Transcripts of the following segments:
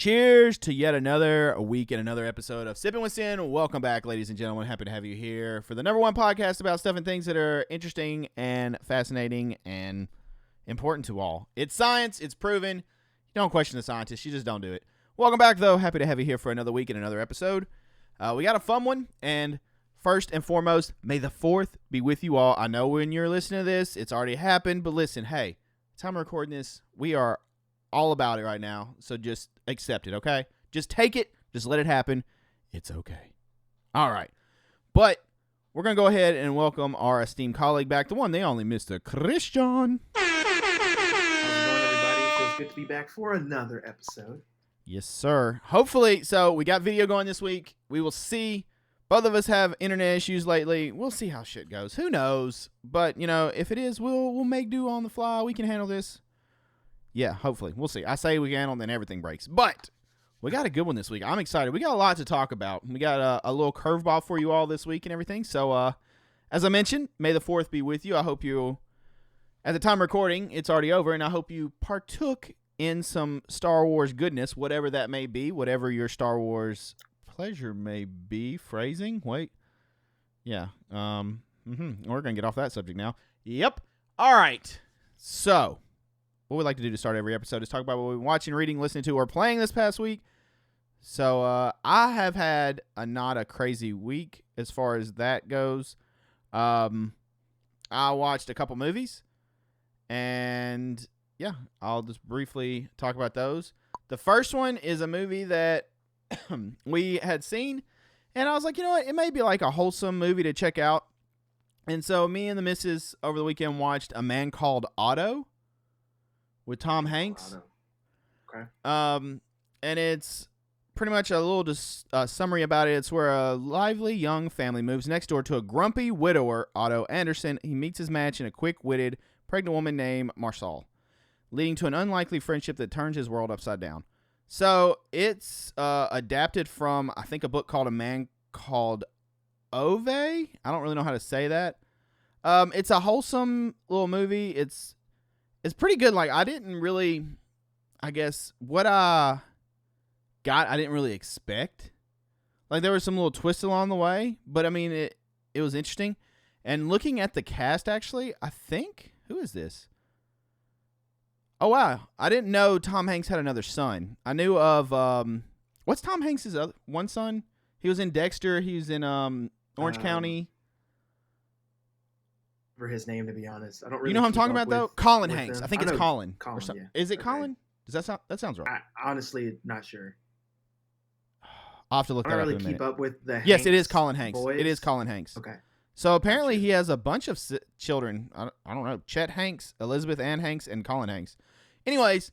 Cheers to yet another week and another episode of Sippin With Sin. Welcome back, ladies and gentlemen. Happy to have you here for the number one podcast about stuff and things that are interesting and fascinating and important to all. It's science. It's proven. You don't question the scientists. You just don't do it. Welcome back, though. Happy to have you here for another week and another episode. We got a fun one, and first and foremost, may the 4th be with you all. I know when you're listening to this, it's already happened, but listen, hey, time of recording this, we are all about it right now, so just accept it, okay? Just take it. Just let it happen. It's okay. All right. But we're going to go ahead and welcome our esteemed colleague back, the one, the only, Mr. Christian. How's it going, everybody? It feels good to be back for another episode. Yes, sir. Hopefully, so we got video going this week. We will see. Both of us have internet issues lately. We'll see how shit goes. Who knows? But, you know, if it is, we'll make do on the fly. We can handle this. Yeah, hopefully. We'll see. I say we can handle, then everything breaks. But we got a good one this week. I'm excited. We got a lot to talk about. We got a little curveball for you all this week and everything. So, as I mentioned, may the 4th be with you. I hope you, at the time of recording, it's already over, and I hope you partook in some Star Wars goodness, whatever that may be, whatever your Star Wars pleasure may be. Phrasing? Wait. Yeah. We're going to get off that subject now. Yep. All right. So what we like to do to start every episode is talk about what we've been watching, reading, listening to, or playing this past week. So I have had not a crazy week as far as that goes. I watched a couple movies, and yeah, I'll just briefly talk about those. The first one is a movie that we had seen, and I was like, you know what? It may be like a wholesome movie to check out. And so me and the missus over the weekend watched A Man Called Otto with Tom Hanks. Okay. And it's pretty much a little summary about it. It's where a lively young family moves next door to a grumpy widower, Otto Anderson. He meets his match in a quick-witted, pregnant woman named Marcel, leading to an unlikely friendship that turns his world upside down. So it's adapted from, I think, a book called A Man Called Ove. I don't really know how to say that. It's a wholesome little movie. It's pretty good. Like, I didn't really, I guess, what I got, I didn't really expect. Like, there were some little twists along the way, but I mean, it was interesting. And looking at the cast, actually, I think, who is this? Oh, wow. I didn't know Tom Hanks had another son. I knew of, what's Tom Hanks' other one son? He was in Dexter. He was in Orange County. For his name, to be honest, I don't really. You know who I'm talking about, though? Colin with Hanks. them. I think it's Colin. Colin, yeah. Is it Okay. Colin? Does that sound? That sounds right. Honestly, not sure. I'll have to look I that don't up really in a minute. keep up with the. Yes, it is Hanks Colin Hanks. boys. It is Colin Hanks. Okay. So apparently he has a bunch of children. I don't know. Chet Hanks, Elizabeth Ann Hanks, and Colin Hanks. Anyways,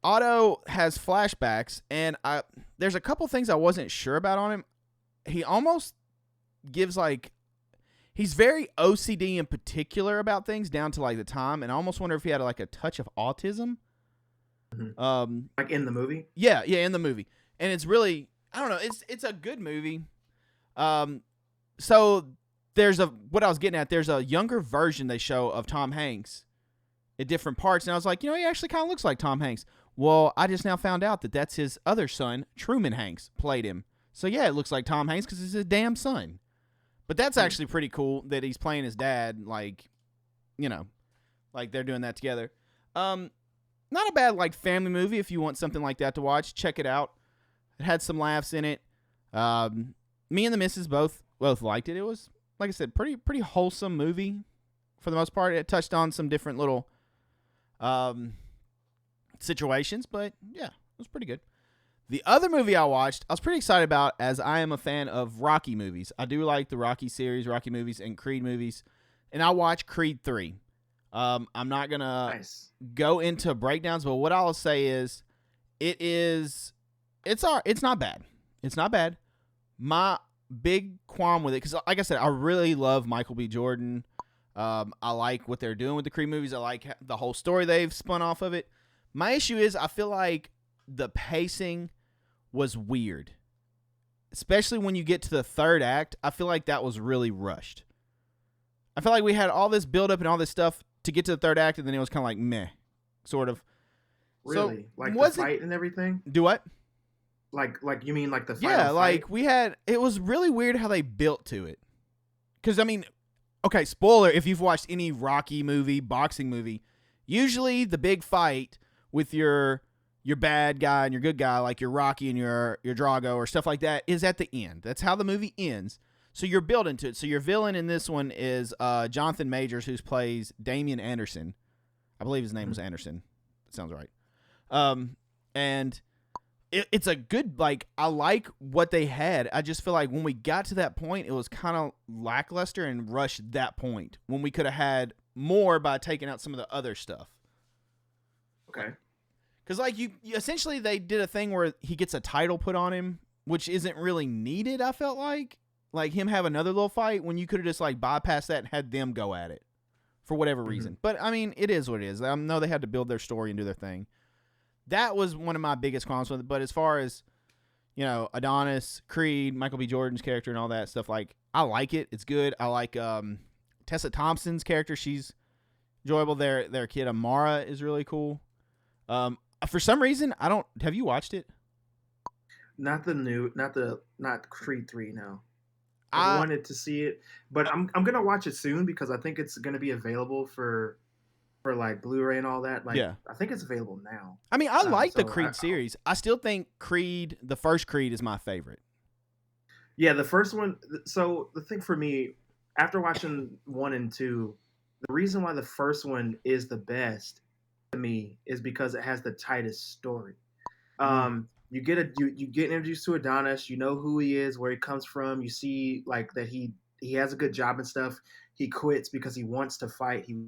Otto has flashbacks, and there's a couple things I wasn't sure about on him. He almost gives like, he's very OCD in particular about things down to like the time, and I almost wonder if he had like a touch of autism. Mm-hmm. Like in the movie? Yeah, in the movie. And it's really, I don't know, it's a good movie. So there's what I was getting at, there's a younger version they show of Tom Hanks at different parts, and I was like, you know, he actually kind of looks like Tom Hanks. Well, I just now found out that that's his other son, Truman Hanks, played him. So yeah, it looks like Tom Hanks because it's his damn son. But that's actually pretty cool that he's playing his dad, like, you know, like they're doing that together. Not a bad, like, family movie if you want something like that to watch. Check it out. It had some laughs in it. Me and the missus both liked it. It was, like I said, pretty wholesome movie for the most part. It touched on some different little situations, but yeah, it was pretty good. The other movie I watched, I was pretty excited about, as I am a fan of Rocky movies. I do like the Rocky series, Rocky movies, and Creed movies, and I watched Creed 3. I'm not going to go into breakdowns, but what I'll say is it's not bad. It's not bad. My big qualm with it, because like I said, I really love Michael B. Jordan. I like what they're doing with the Creed movies. I like the whole story they've spun off of it. My issue is I feel like the pacing was weird, especially when you get to the third act. I feel like that was really rushed. I feel like we had all this build up and all this stuff to get to the third act, and then it was kind of like meh, sort of. Really? So Like the wasn't fight and everything? do what? Like you mean like the final Yeah, fight? like we had. It was really weird how they built to it. Because I mean, okay, spoiler: if you've watched any Rocky movie, boxing movie, usually the big fight with your bad guy and your good guy, like your Rocky and your Drago or stuff like that, is at the end. That's how the movie ends. So you're building to it. So your villain in this one is Jonathan Majors, who plays Damian Anderson. I believe his name was Anderson. That sounds right. And it's a good, like, I like what they had. I just feel like when we got to that point, it was kind of lackluster and rushed that point when we could have had more by taking out some of the other stuff. Okay. Because, like, you essentially, they did a thing where he gets a title put on him, which isn't really needed, I felt like. Like, him have another little fight when you could have just, like, bypassed that and had them go at it for whatever reason. But, I mean, it is what it is. I know they had to build their story and do their thing. That was one of my biggest qualms with it. But as far as, you know, Adonis, Creed, Michael B. Jordan's character and all that stuff, like, I like it. It's good. I like Tessa Thompson's character. She's enjoyable. Their kid, Amara, is really cool. For some reason, I don't... Have you watched it? Not Creed 3, no. I wanted to see it, but I'm gonna watch it soon because I think it's gonna be available for like Blu-ray and all that. Like, yeah. I think it's available now. I mean, I like the Creed series. I still think Creed, the first Creed, is my favorite. Yeah, the first one. So the thing for me, after watching 1 and 2, the reason why the first one is the best to me is because it has the tightest story. You get introduced to Adonis. You know who he is, where he comes from. You see like that he has a good job and stuff. He quits because he wants to fight. He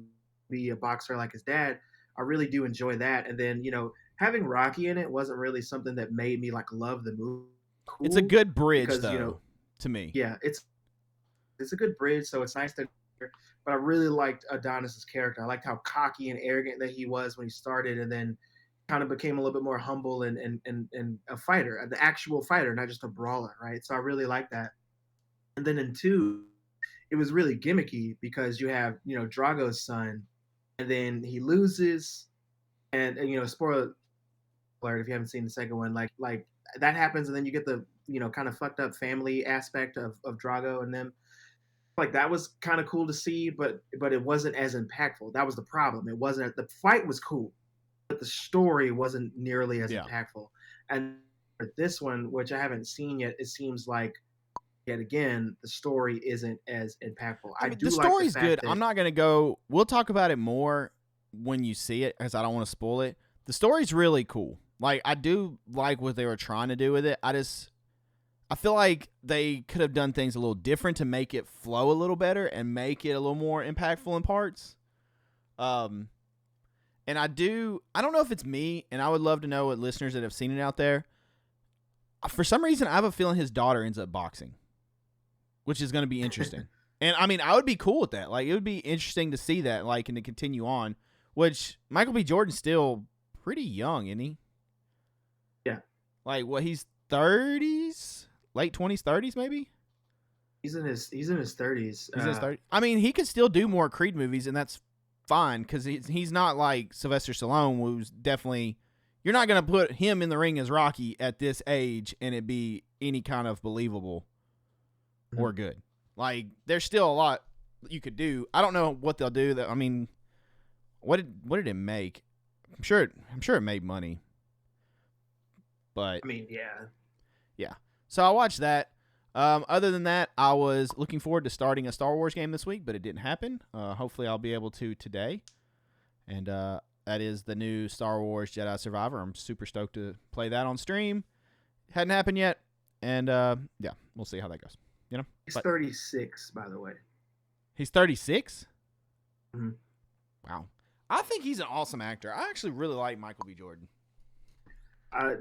be a boxer like his dad. I really do enjoy that. And then, you know, having Rocky in it wasn't really something that made me like love the movie. Cool, it's a good bridge, because, though, you know, to me. Yeah, it's a good bridge, so it's nice to. But I really liked Adonis's character. I liked how cocky and arrogant that he was when he started, and then kind of became a little bit more humble and a fighter, an actual fighter, not just a brawler, right? So I really like that. And then in 2, it was really gimmicky because you have, you know, Drago's son, and then he loses, and you know, spoiler alert if you haven't seen the second one, like that happens, and then you get the, you know, kind of fucked up family aspect of Drago and them. Like, that was kind of cool to see, but it wasn't as impactful. That was the problem. It wasn't. The fight was cool, but the story wasn't nearly as impactful. And for this one, which I haven't seen yet, it seems like, yet again, the story isn't as impactful. I mean, the story's good. I'm not gonna go. We'll talk about it more when you see it, because I don't want to spoil it. The story's really cool. Like, I do like what they were trying to do with it. I feel like they could have done things a little different to make it flow a little better and make it a little more impactful in parts. And I don't know if it's me, and I would love to know what listeners that have seen it out there. For some reason, I have a feeling his daughter ends up boxing, which is going to be interesting. And I mean, I would be cool with that. Like, it would be interesting to see that, like, and to continue on, which Michael B. Jordan's still pretty young, isn't he? Yeah. Like, what, he's 30s? Late 20s, 30s, maybe? He's in his 30s. He's in his 30s. I mean, he could still do more Creed movies, and that's fine, because he's not like Sylvester Stallone, who's definitely... You're not going to put him in the ring as Rocky at this age and it be any kind of believable or good. Like, there's still a lot you could do. I don't know what they'll do. I mean, what did it make? I'm sure it made money. But I mean, yeah. Yeah. So I watched that. Other than that, I was looking forward to starting a Star Wars game this week, but it didn't happen. Hopefully I'll be able to today. And that is the new Star Wars Jedi Survivor. I'm super stoked to play that on stream. Hadn't happened yet. And yeah, we'll see how that goes. You know? He's 36, by the way. He's 36? Mm-hmm. Wow. I think he's an awesome actor. I actually really like Michael B. Jordan.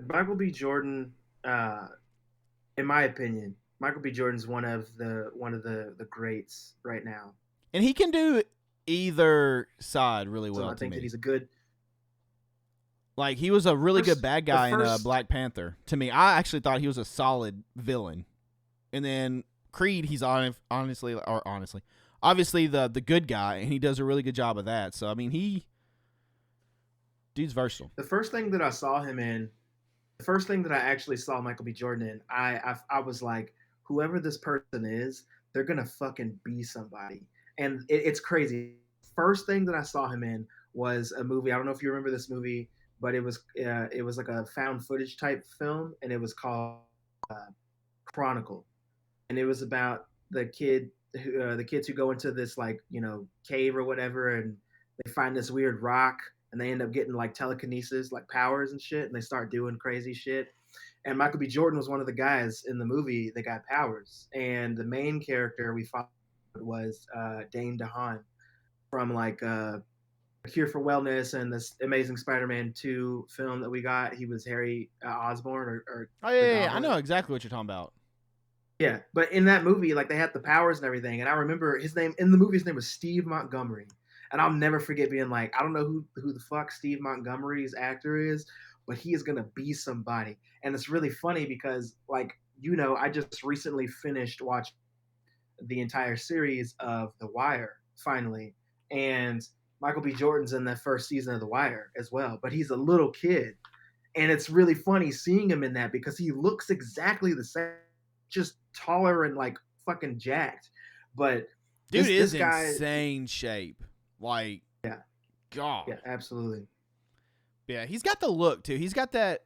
Michael B. Jordan, in my opinion, Michael B. Jordan's one of the greats right now. And he can do either side really well. So I think that he's a good. Like, he was a really good bad guy in Black Panther. To me, I actually thought he was a solid villain. And then Creed, he's obviously the good guy, and he does a really good job of that. So I mean, Dude's versatile. The first thing that I saw him in, the first thing that I actually saw Michael B. Jordan in, I was like, whoever this person is, they're gonna fucking be somebody. And it's crazy. First thing that I saw him in was a movie. I don't know if you remember this movie, but it was like a found footage type film, and it was called Chronicle, and it was about the kids who go into this like cave or whatever, and they find this weird rock, and they end up getting like telekinesis, like powers and shit, and they start doing crazy shit. And Michael B. Jordan was one of the guys in the movie that got powers, and the main character we followed was Dane DeHaan from like Cure for Wellness and this Amazing Spider-Man 2 film that we got. He was Harry Osborn or Oh the yeah, I Goblin. know exactly what you're talking about. Yeah, but in that movie, like they had the powers and everything, and I remember his name in the movie. His name was Steve Montgomery, and I'll never forget being like, I don't know who the fuck Steve Montgomery's actor is, but he is gonna be somebody. And it's really funny because like I just recently finished watching the entire series of The Wire finally, and Michael B. Jordan's in that first season of The Wire as well, but he's a little kid, and it's really funny seeing him in that because he looks exactly the same, just taller and like fucking jacked. But Dude is this guy, insane shape. Like, yeah, God. yeah, absolutely. Yeah, he's got the look too. He's got that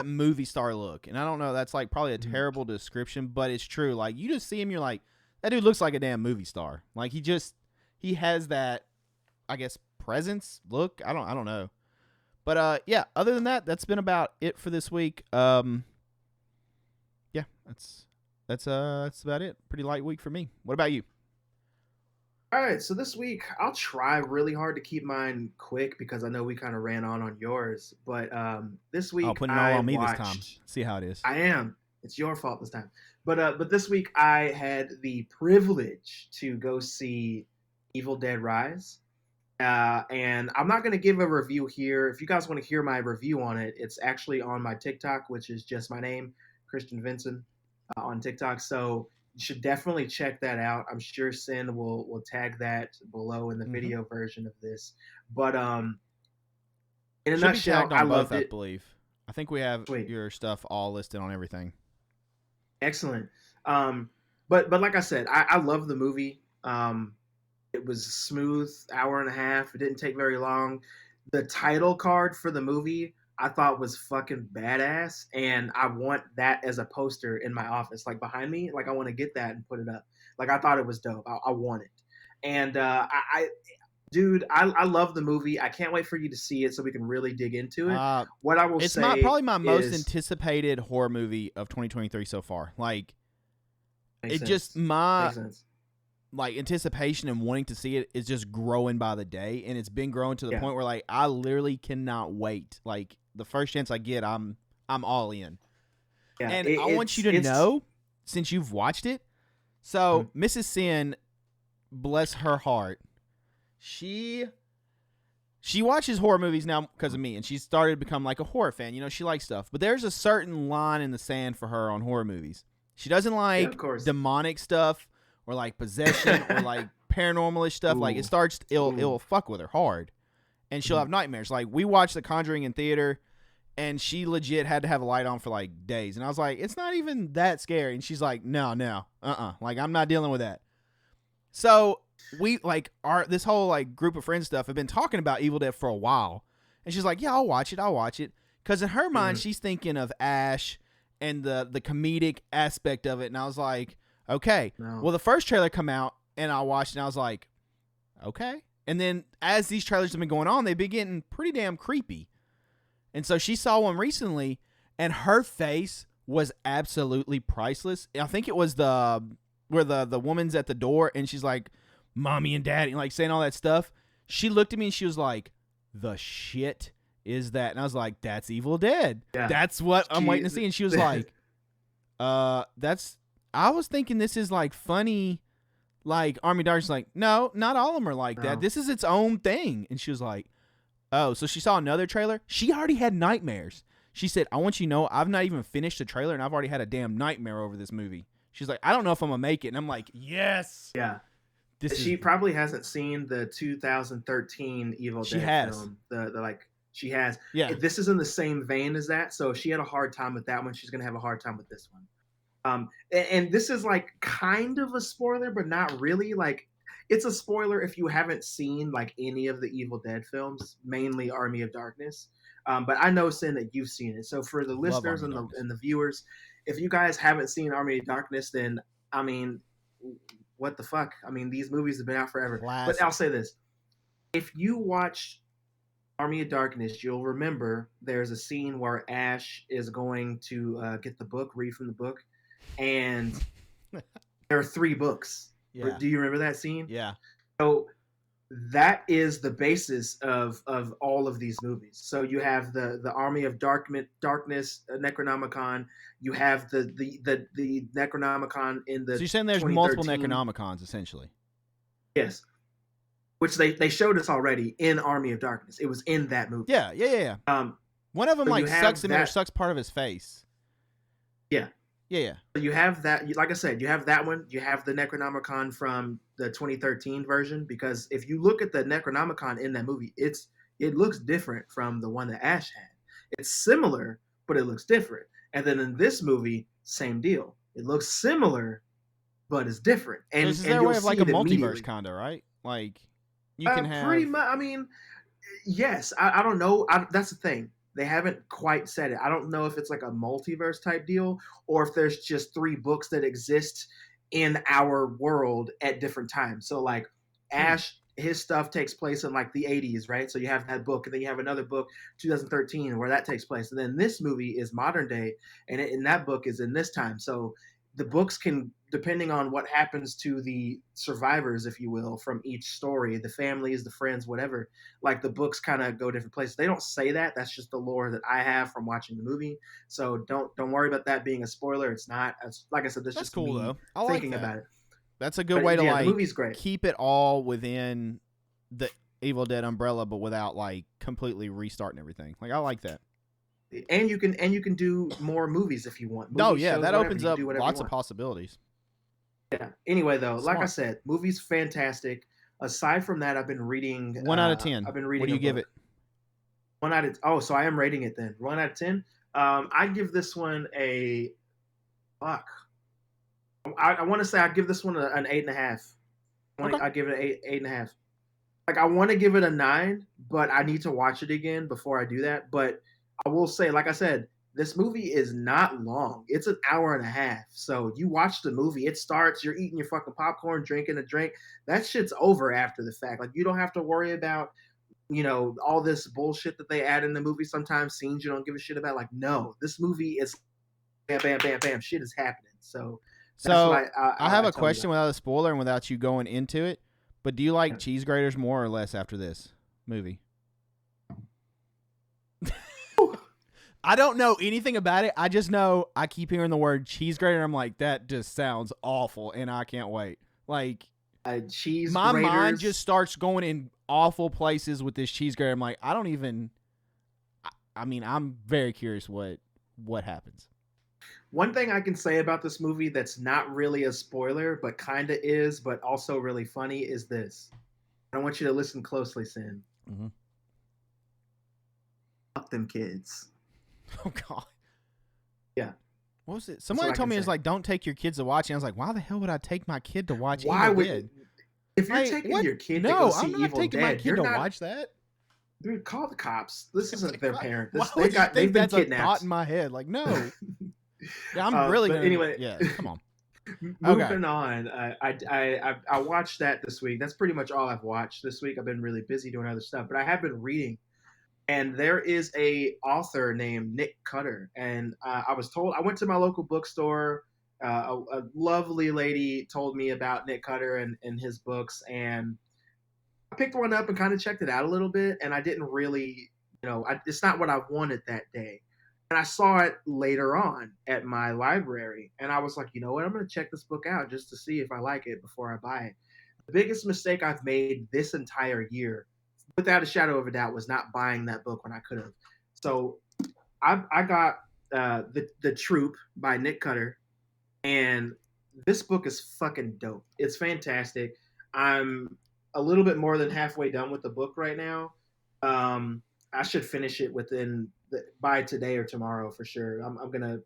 movie star look, and I don't know. That's like probably a terrible description, but it's true. Like you just see him, you're like, that dude looks like a damn movie star. Like he has that, I guess, presence look. I don't know. But yeah, other than that, that's been about it for this week. Yeah, that's about it. Pretty light week for me. What about you? All right, so this week I'll try really hard to keep mine quick because I know we kind of ran on yours. But this week Putting it all I on me watched. this time. See how it is. I am. It's your fault this time. But this week I had the privilege to go see Evil Dead Rise. And I'm not going to give a review here. If you guys want to hear my review on it, it's actually on my TikTok, which is just my name, Christian Vincent, on TikTok. So you should definitely check that out. I'm sure Sin will tag that below in the video version of this. But in a Should nutshell, be tagged on I both, loved it. I believe. I think we have Sweet. your stuff all listed on everything. Excellent. But like I said, I love the movie. It was a smooth hour and a half. It didn't take very long. The title card for the movie I thought was fucking badass, and I want that as a poster in my office, like behind me. Like I want to get that and put it up. Like I thought it was dope. I want it. And dude, I love the movie. I can't wait for you to see it so we can really dig into it. What I will it's say, probably my most is, anticipated horror movie of 2023 so far. Like makes it sense. just my Makes sense. like anticipation and wanting to see it is just growing by the day, and it's been growing to the point where like I literally cannot wait. Like the first chance I get, I'm all in. Yeah, and I want you to know, since you've watched it, so Mrs. Sin, bless her heart, she watches horror movies now because of me, and she's started to become like a horror fan. You know, she likes stuff, but there's a certain line in the sand for her on horror movies. She doesn't like demonic stuff or like possession or like paranormal-ish stuff. Ooh. Like it starts, it'll fuck with her hard, and she'll have nightmares. Like we watched The Conjuring in theater, and she legit had to have a light on for like days, and I was like, it's not even that scary, and she's like, no, like I'm not dealing with that. So we like this whole like group of friends stuff have been talking about Evil Dead for a while, and she's like, yeah, I'll watch it, because in her mind she's thinking of Ash and the comedic aspect of it, and I was like, okay. No. Well, the first trailer come out, and I watched, and I was like, okay. And then as these trailers have been going on, they've been getting pretty damn creepy. And so she saw one recently, and her face was absolutely priceless. I think it was where the woman's at the door, and she's like, mommy and daddy, like saying all that stuff. She looked at me, and she was like, the shit is that? And I was like, that's Evil Dead. Yeah. That's what I'm waiting to see. And she was like, I was thinking this is like funny, like Army Dark's like, no, not all of them are like that. This is its own thing. And she was like, oh, so she saw another trailer. She already had nightmares. She said, I want you to know, I've not even finished the trailer, and I've already had a damn nightmare over this movie. She's like, I don't know if I'm going to make it. And I'm like, yes. Yeah. She probably hasn't seen the 2013 Evil Dead film. The like She has. Yeah. This is in the same vein as that. So if she had a hard time with that one, she's gonna have a hard time with this one. And this is like kind of a spoiler, but not really. Like, it's a spoiler if you haven't seen like any of the Evil Dead films, mainly Army of Darkness. But I know, Sin, that you've seen it. So for the Love listeners Army and of Darkness. the viewers, if you guys haven't seen Army of Darkness, then I mean, what the fuck? I mean, these movies have been out forever. But I'll Classic. say this: if you watch Army of Darkness, you'll remember there's a scene where Ash is going to get the book, read from the book, and there are 3 books. Yeah. Do you remember that scene? Yeah. So that is the basis of all of these movies. So you have the Army of Darkness, Necronomicon. You have the Necronomicon in the So you're saying there's multiple 2013. Necronomicons, essentially? Yes, which they showed us already in Army of Darkness. It was in that movie. Yeah. One of them so like sucks him in or sucks part of his face. Yeah. Yeah. So you have that, like I said, you have that one. You have the Necronomicon from the 2013 version, because if you look at the Necronomicon in that movie, it looks different from the one that Ash had. It's similar, but it looks different. And then in this movie, same deal. It looks similar, but it's different. And This is their way of like a multiverse, kind of, right? Like you can have pretty much. I mean, yes. I don't know. That's the thing. They haven't quite said it. I don't know if it's like a multiverse type deal, or if there's just 3 books that exist in our world at different times. So like Ash, his stuff takes place in like the 80s, right? So you have that book, and then you have another book, 2013, where that takes place. And then this movie is modern day, and that book is in this time. So the books can, depending on what happens to the survivors, if you will, from each story, the families, the friends, whatever, like the books kind of go different places. They don't say that. That's just the lore that I have from watching the movie. So don't worry about that being a spoiler. It's not. Like I said, that's just cool me though. I like thinking that. about it. That's a good way to like the movie's great. Keep it all within the Evil Dead umbrella, but without like completely restarting everything. Like I like that. And you can do more movies if you want. No, yeah, that opens up lots of possibilities. Yeah. Anyway, though, Smart. like I said, movie's fantastic. Aside from that, I've been reading 1 out of 10. I've been reading. What do you give it? 1 out of. Oh, so I am rating it then. 1 out of 10. I give this one a fuck. I want to say I give this one an 8.5. Okay. I give it an 8.5. Like I want to give it a 9, but I need to watch it again before I do that. But I will say, like I said, this movie is not long. It's an hour and a half. So you watch the movie, it starts, you're eating your fucking popcorn, drinking a drink. That shit's over after the fact. Like you don't have to worry about, all this bullshit that they add in the movie sometimes, scenes you don't give a shit about. Like, no, this movie is bam, bam, bam, bam. Shit is happening. So I have a question without a spoiler and without you going into it. But do you like cheese graters more or less after this movie? I don't know anything about it. I just know I keep hearing the word cheese grater. And I'm like, that just sounds awful, and I can't wait. Like, cheese my graters. mind just starts going in awful places with this cheese grater. I'm like, I don't even. I mean, I'm very curious what happens. One thing I can say about this movie that's not really a spoiler, but kind of is, but also really funny, is this. I want you to listen closely, Sin. Mm-hmm. Fuck them kids. Oh, God. Yeah. What was it? Somebody told me it's like, don't take your kids to watch it. I was like, why the hell would I take my kid to watch Evil Dead? If you're taking your kid to go see Evil Dead, I'm not taking my kid to watch that. Dude, call the cops. This isn't their parent. They've been kidnapped. A thought in my head. Like, no. Yeah, I'm really gonna. Anyway, yeah, come on. Moving on. I watched that this week. That's pretty much all I've watched this week. I've been really busy doing other stuff, but I have been reading. And there is a author named Nick Cutter, and I was told, I went to my local bookstore. A lovely lady told me about Nick Cutter and his books, and I picked one up and kind of checked it out a little bit. And I didn't really, it's not what I wanted that day. And I saw it later on at my library, and I was like, you know what? I'm going to check this book out just to see if I like it before I buy it. The biggest mistake I've made this entire year, without a shadow of a doubt, was not buying that book when I could have. So I got the Troop by Nick Cutter, and this book is fucking dope. It's fantastic. I'm a little bit more than halfway done with the book right now. I should finish it by today or tomorrow for sure. I'm gonna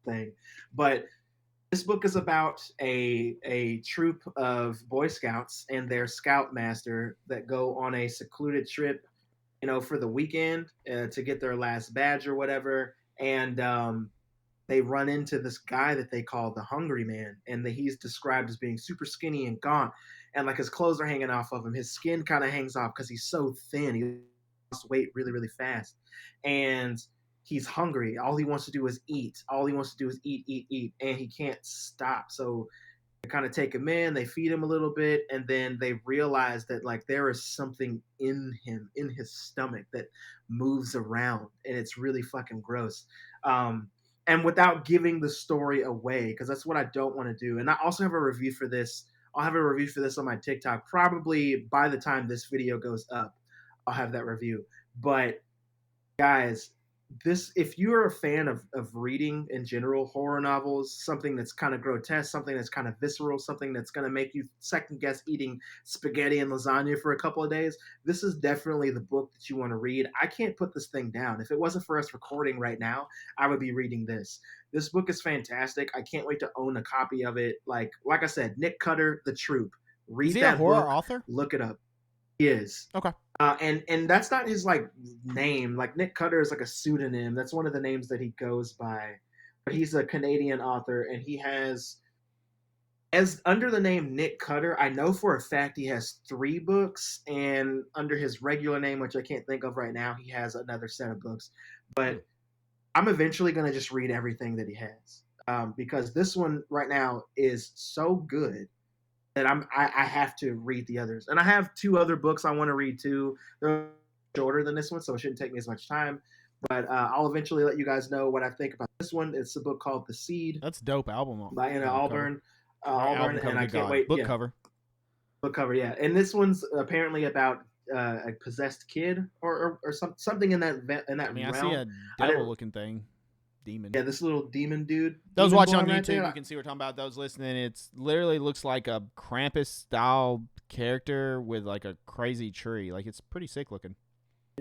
thing, but this book is about a troop of Boy Scouts and their scoutmaster that go on a secluded trip, for the weekend to get their last badge or whatever, and they run into this guy that they call the Hungry Man, and he's described as being super skinny and gaunt, and like his clothes are hanging off of him. His skin kind of hangs off because he's so thin. He lost weight really, really fast, and he's hungry. All he wants to do is eat. All he wants to do is eat, eat, eat, and he can't stop. So they kind of take him in, they feed him a little bit, and then they realize that like there is something in him, in his stomach, that moves around, and it's really fucking gross. And without giving the story away, because that's what I don't want to do. And I also have a review for this. I'll have a review for this on my TikTok. Probably by the time this video goes up, I'll have that review. But guys, this if you're a fan of reading in general, horror novels, something that's kind of grotesque, something that's kind of visceral, something that's going to make you second guess eating spaghetti and lasagna for a couple of days, this is definitely the book that you want to read. I can't put this thing down. If it wasn't for us recording right now, I would be reading this book is fantastic. I can't wait to own a copy of it. Like I said, Nick Cutter, The Troop. Is Read he that a horror book, author? look it up. He is. Okay. And that's not his like name. Like Nick Cutter is like a pseudonym. That's one of the names that he goes by. But he's a Canadian author, and he has, as under the name Nick Cutter, I know for a fact he has 3 books, and under his regular name, which I can't think of right now, he has another set of books. But I'm eventually gonna just read everything that he has, because this one right now is so good that I have to read the others. And I have 2 other books I want to read too. They're shorter than this one, so it shouldn't take me as much time. But I'll eventually let you guys know what I think about this one. It's a book called The Seed That's dope album by Anna cover. Albern, Cover, and I good can't God. wait. Book Yeah, cover. book cover. Yeah, and this one's apparently about a possessed kid or something in that I mean, realm. I see a devil-looking thing. Demon. Yeah, this little demon dude. Those demon watching on right YouTube, there. you can see what we're talking about. Those listening, it's literally looks like a Krampus-style character with like a crazy tree. Like, it's pretty sick looking.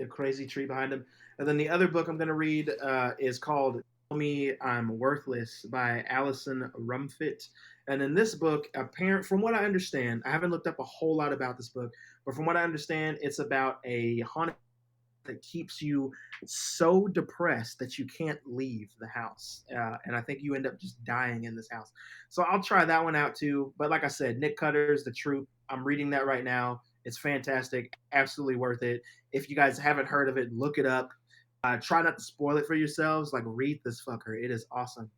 A crazy tree behind him. And then the other book I'm going to read is called Tell Me I'm Worthless by Alison Rumfitt. And in this book, from what I understand, I haven't looked up a whole lot about this book, but from what I understand, it's about a haunted that keeps you so depressed that you can't leave the house. And I think you end up just dying in this house. So I'll try that one out too. But like I said, Nick Cutter's The Troop. I'm reading that right now. It's fantastic. Absolutely worth it. If you guys haven't heard of it, look it up. Try not to spoil it for yourselves. Like, read this fucker. It is awesome.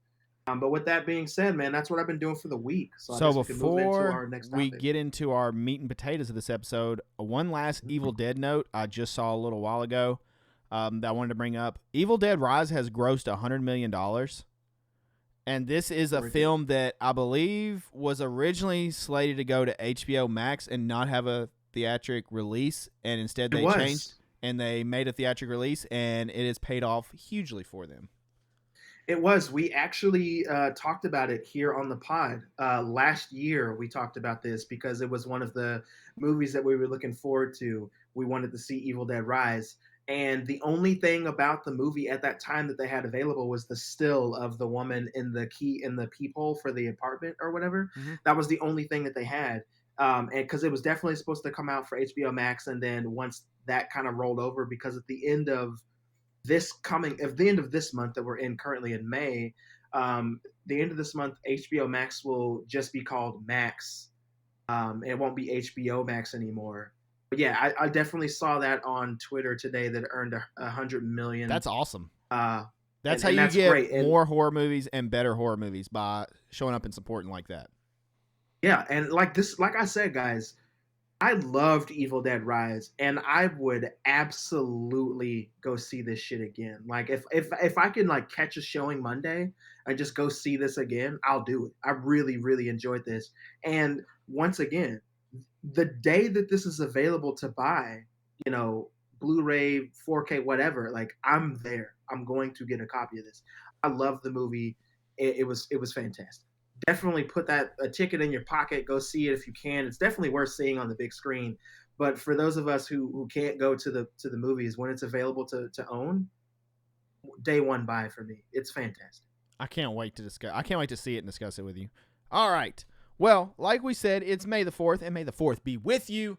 But with that being said, man, that's what I've been doing for the week. So I guess we can move into our next topic. We get into our meat and potatoes of this episode, one last Evil Dead note I just saw a little while ago that I wanted to bring up. Evil Dead Rise has grossed $100 million. And this is a film that I believe was originally slated to go to HBO Max and not have a theatric release. And instead they changed and they made a theatric release, and it has paid off hugely for them. It was. We actually talked about it here on the pod. Last year, we talked about this because it was one of the movies that we were looking forward to. We wanted to see Evil Dead Rise. And the only thing about the movie at that time that they had available was the still of the woman in the peephole for the apartment or whatever. Mm-hmm. That was the only thing that they had. And because it was definitely supposed to come out for HBO Max. And then once that kind of rolled over, because at the end of the end of this month that we're in currently in May, the end of this month, HBO Max will just be called Max. It won't be HBO Max anymore. But yeah, I definitely saw that on Twitter today that it earned 100 million. That's awesome. That's how you get more horror movies and better horror movies, by showing up and supporting like that. Yeah, and like I said, guys, I loved Evil Dead Rise, and I would absolutely go see this shit again. Like, if I can like catch a showing Monday and just go see this again, I'll do it. I really, really enjoyed this. And once again, the day that this is available to buy, Blu-ray, 4K, whatever, like, I'm there. I'm going to get a copy of this. I love the movie. It was fantastic. Definitely put a ticket in your pocket. Go see it if you can. It's definitely worth seeing on the big screen. But for those of us who can't go to the movies when it's available to own, day one buy for me. It's fantastic. I can't wait to discuss. I can't wait to see it and discuss it with you. All right. Well, like we said, it's May the 4th, and May the 4th be with you,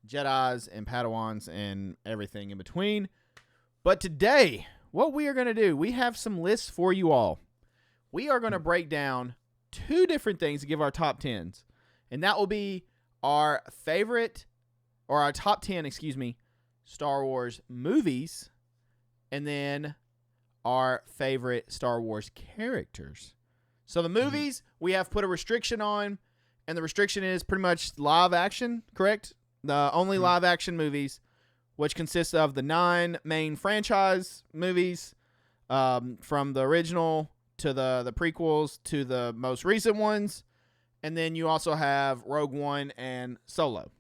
Jedis and Padawans and everything in between. But today, what we are going to do, we have some lists for you all. We are going to break down 2 different things to give our top 10s, and that will be our favorite, or our top 10, Star Wars movies, and then our favorite Star Wars characters. So the movies, we have put a restriction on, and the restriction is pretty much live action, correct? The only live action movies, which consists of the 9 main franchise movies, from the original to the prequels to the most recent ones, and then you also have Rogue One and Solo.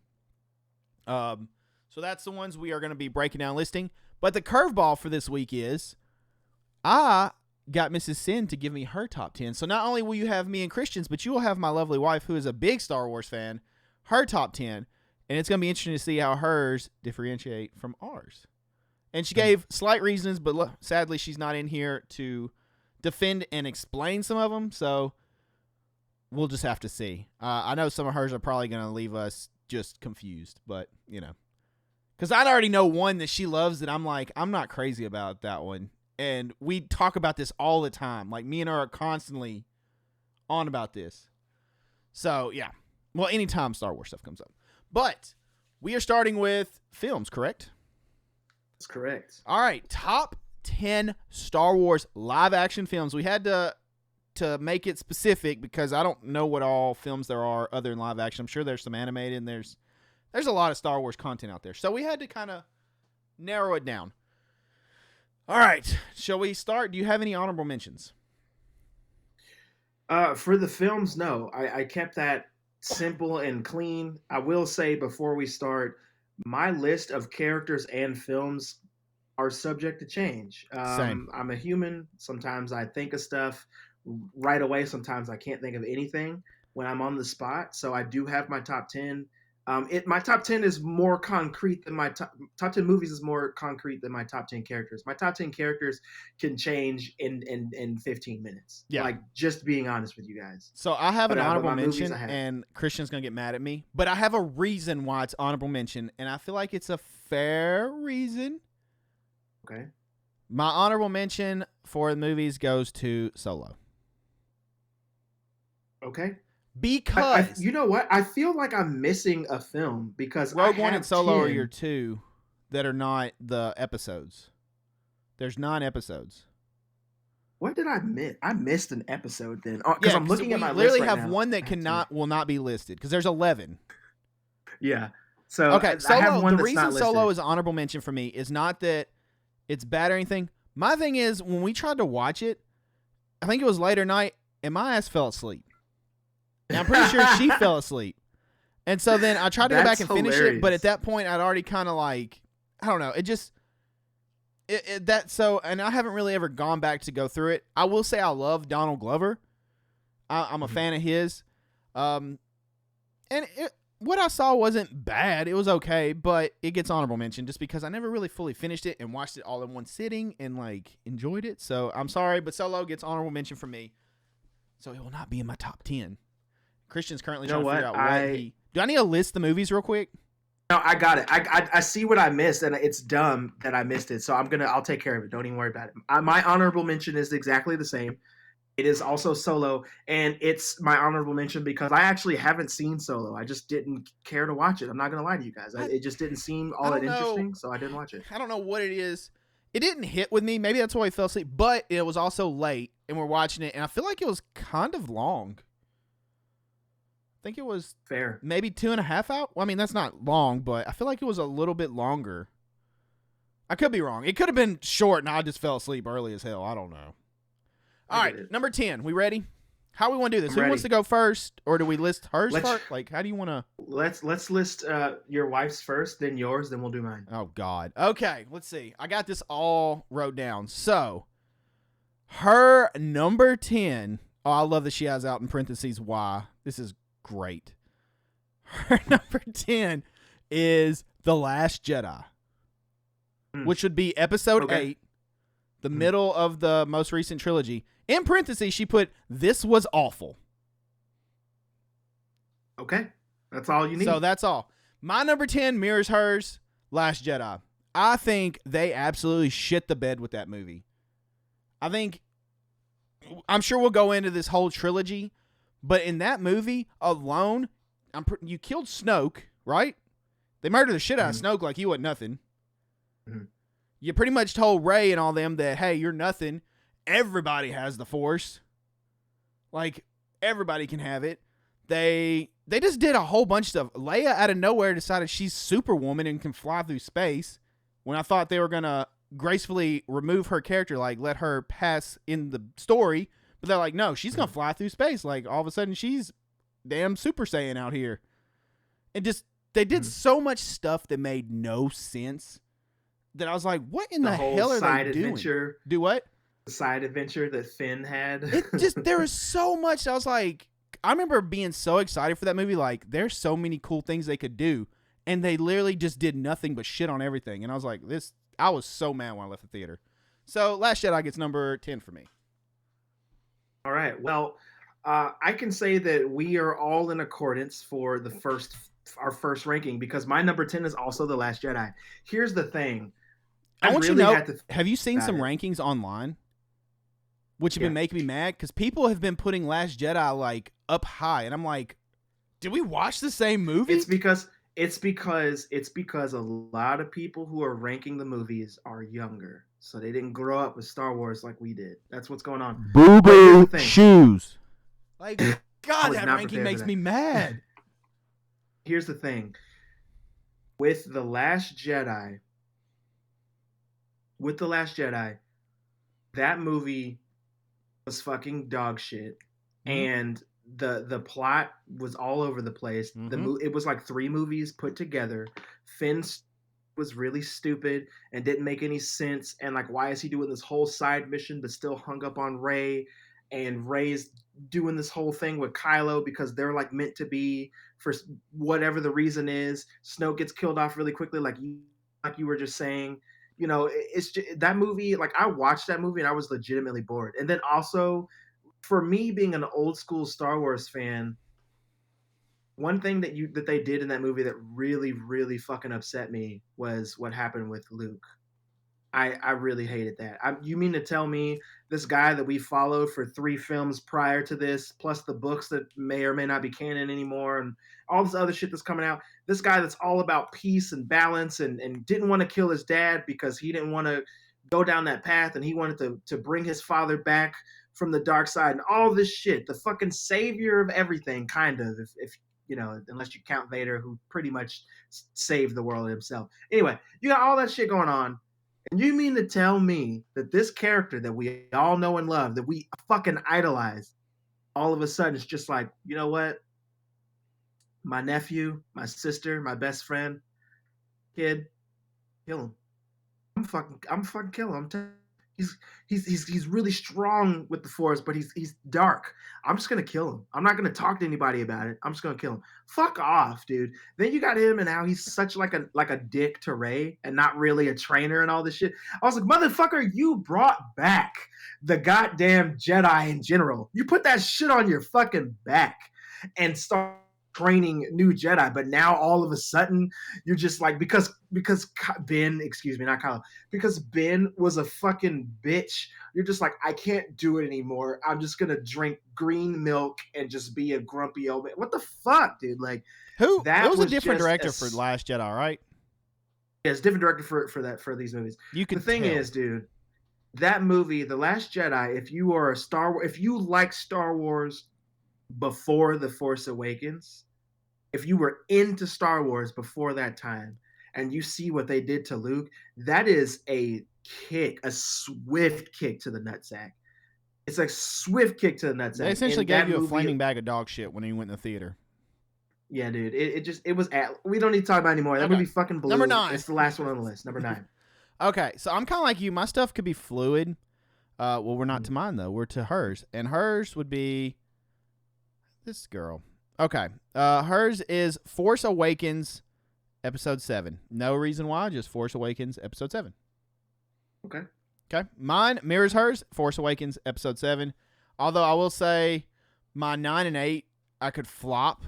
So that's the ones we are going to be breaking down listing. But the curveball for this week is I got Mrs. Sin to give me her top 10. So not only will you have me and Christians, but you will have my lovely wife, who is a big Star Wars fan, her top 10. And it's going to be interesting to see how hers differentiate from ours. And she gave slight reasons, but sadly she's not in here to defend and explain some of them. So we'll just have to see. I know some of hers are probably going to leave us just confused, but because I already know one that she loves that I'm like, I'm not crazy about that one. And we talk about this all the time. Like, me and her are constantly on about this. So, yeah. Well, anytime Star Wars stuff comes up. But we are starting with films, correct? That's correct. All right. Top 10 Star Wars live action films. We had to make it specific because I don't know what all films there are other than live action. I'm sure there's some animated, and there's a lot of Star Wars content out there. So we had to kind of narrow it down. All right. Shall we start? Do you have any honorable mentions? For the films, no. I kept that simple and clean. I will say before we start, my list of characters and films are subject to change. Same. I'm a human. Sometimes I think of stuff right away. Sometimes I can't think of anything when I'm on the spot. So I do have my top 10. My top 10 is more concrete than my top 10 movies is more concrete than my top 10 characters. My top 10 characters can change in 15 minutes. Yeah. Like, just being honest with you guys. So I have an honorable mention, movies, and Christian's going to get mad at me, but I have a reason why it's honorable mention, and I feel like it's a fair reason. Okay. My honorable mention for the movies goes to Solo. Okay. Because you know what? I feel like I'm missing a film because Rogue One and Solo 10. are your 2 that are not the episodes. There's 9 episodes. What did I miss? I missed an episode then. Because I'm looking at my list literally right have now. one that will not be listed because there's 11. Yeah. So okay, I have one the that's reason not Solo listed. is an honorable mention for me is not that it's bad or anything. My thing is, when we tried to watch it, I think it was later night, and my ass fell asleep. And I'm pretty sure she fell asleep. And so then I tried to go back and finish it, but at that point I'd already kind of like, I don't know, it just and I haven't really ever gone back to go through it. I will say I love Donald Glover. I'm a fan of his. And what I saw wasn't bad. It was okay, but it gets honorable mention just because I never really fully finished it and watched it all in one sitting and like enjoyed it. So I'm sorry, but Solo gets honorable mention from me. So it will not be in my top 10. Christian's currently trying to figure out what he... Do I need to list the movies real quick? No, I got it. I see what I missed, and it's dumb that I missed it. So I'll take care of it. Don't even worry about it. My honorable mention is exactly the same. It is also Solo, and it's my honorable mention because I actually haven't seen Solo. I just didn't care to watch it. I'm not going to lie to you guys. It just didn't seem all that interesting, so I didn't watch it. I don't know what it is. It didn't hit with me. Maybe that's why I fell asleep, but it was also late, and we're watching it, and I feel like it was kind of long. I think it was fair, maybe 2.5 hours. Well, I mean, that's not long, but I feel like it was a little bit longer. I could be wrong. It could have been short, and I just fell asleep early as hell. I don't know. All right, number 10. We ready? How we want to do this? Who wants to go first, or do we list hers first? Like, how do you want to? Let's list your wife's first, then yours, then we'll do mine. Oh God. Okay, let's see. I got this all wrote down. So, her number 10. Oh, I love that she has out in parentheses why. This is great. Her number 10 is The Last Jedi, which would be episode 8, the middle of the most recent trilogy. In parentheses, she put, "This was awful." Okay. That's all you need. So that's all. My number 10 mirrors hers, Last Jedi. I think they absolutely shit the bed with that movie. I'm sure we'll go into this whole trilogy, but in that movie alone, you killed Snoke, right? They murdered the shit out of Snoke like he wasn't nothing. You pretty much told Rey and all them that, hey, you're nothing. Everybody has the Force. Like, everybody can have it. They just did a whole bunch of stuff. Leia out of nowhere decided she's Superwoman and can fly through space, when I thought they were going to gracefully remove her character, like let her pass in the story. But they're like, no, she's going to fly through space. Like, all of a sudden, she's damn Super Saiyan out here. And just, they did so much stuff that made no sense that I was like, what in the hell are they doing? Adventure, do what? The side adventure that Finn had. There was so much. I was like, I remember being so excited for that movie. Like, there's so many cool things they could do. And they literally just did nothing but shit on everything. And I was like, I was so mad when I left the theater. So Last Jedi gets number 10 for me. All right. Well, I can say that we are all in accordance for our first ranking, because my number 10 is also The Last Jedi. Here's the thing. I want you to know, have you seen some rankings online? Which have been making me mad, because people have been putting Last Jedi like up high. And I'm like, did we watch the same movie? It's because a lot of people who are ranking the movies are younger, so they didn't grow up with Star Wars like we did. That's what's going on. Boo boo shoes. Like, God, that ranking makes me mad. Here's the thing. With The Last Jedi, that movie was fucking dog shit, and the plot was all over the place. It was like 3 movies put together. Finn was really stupid and didn't make any sense, and like, why is he doing this whole side mission but still hung up on Rey, and Rey's doing this whole thing with Kylo because they're like meant to be for whatever the reason is. Snoke gets killed off really quickly, like you were just saying. You know, it's just, that movie, like, I watched that movie and I was legitimately bored. And then also, for me being an old school Star Wars fan, one thing that they did in that movie that really, really fucking upset me was what happened with Luke. I really hated that. You mean to tell me this guy that we followed for 3 films prior to this, plus the books that may or may not be canon anymore, and all this other shit that's coming out, this guy that's all about peace and balance and didn't want to kill his dad because he didn't want to go down that path, and he wanted to bring his father back from the dark side and all this shit, the fucking savior of everything, kind of, if you know, unless you count Vader, who pretty much saved the world himself. Anyway, you got all that shit going on. And you mean to tell me that this character that we all know and love, that we fucking idolize, all of a sudden it's just like, you know what? My nephew, my sister, my best friend, kid, kill him. I'm fucking kill him. He's really strong with the Force, but he's dark. I'm just gonna kill him. I'm not gonna talk to anybody about it. I'm just gonna kill him. Fuck off, dude. Then you got him, and now he's such like a dick to Rey, and not really a trainer and all this shit. I was like, motherfucker, you brought back the goddamn Jedi in general. You put that shit on your fucking back and start training new Jedi, but now all of a sudden you're just like, because Ben, excuse me, not Kylo, because Ben was a fucking bitch, you're just like, I can't do it anymore. I'm just gonna drink green milk and just be a grumpy old man. What the fuck, dude? Like, that was a different director for Last Jedi, right? Yeah, it's a different director for these movies. The thing is, dude, that movie, The Last Jedi, if you like Star Wars before The Force Awakens, if you were into Star Wars before that time, and you see what they did to Luke, that is a swift kick to the nutsack. It's a swift kick to the nutsack. They essentially gave you a flaming bag of dog shit when you went in the theater. Yeah, dude. It was we don't need to talk about it anymore. That movie fucking blew. Number 9. It's the last one on the list. Number 9. Okay, so I'm kind of like you. My stuff could be fluid. Well, we're not to mine, though. We're to hers. And hers would be this girl. Okay. Hers is Force Awakens Episode 7. No reason why, just Force Awakens, Episode 7. Okay. Okay. Mine mirrors hers, Force Awakens, Episode 7. Although I will say my 9 and 8, I could flop,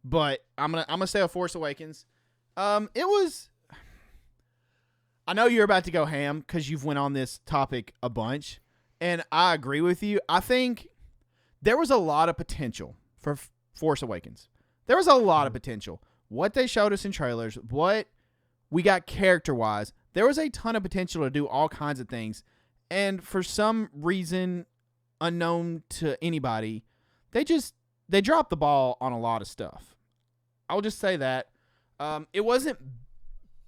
but I'm gonna say a Force Awakens. It was. I know you're about to go ham because you've went on this topic a bunch, and I agree with you. I think there was a lot of potential for Force Awakens. There was a lot of potential. What they showed us in trailers, what we got character-wise, there was a ton of potential to do all kinds of things. And for some reason unknown to anybody, they dropped the ball on a lot of stuff. I'll just say that. It wasn't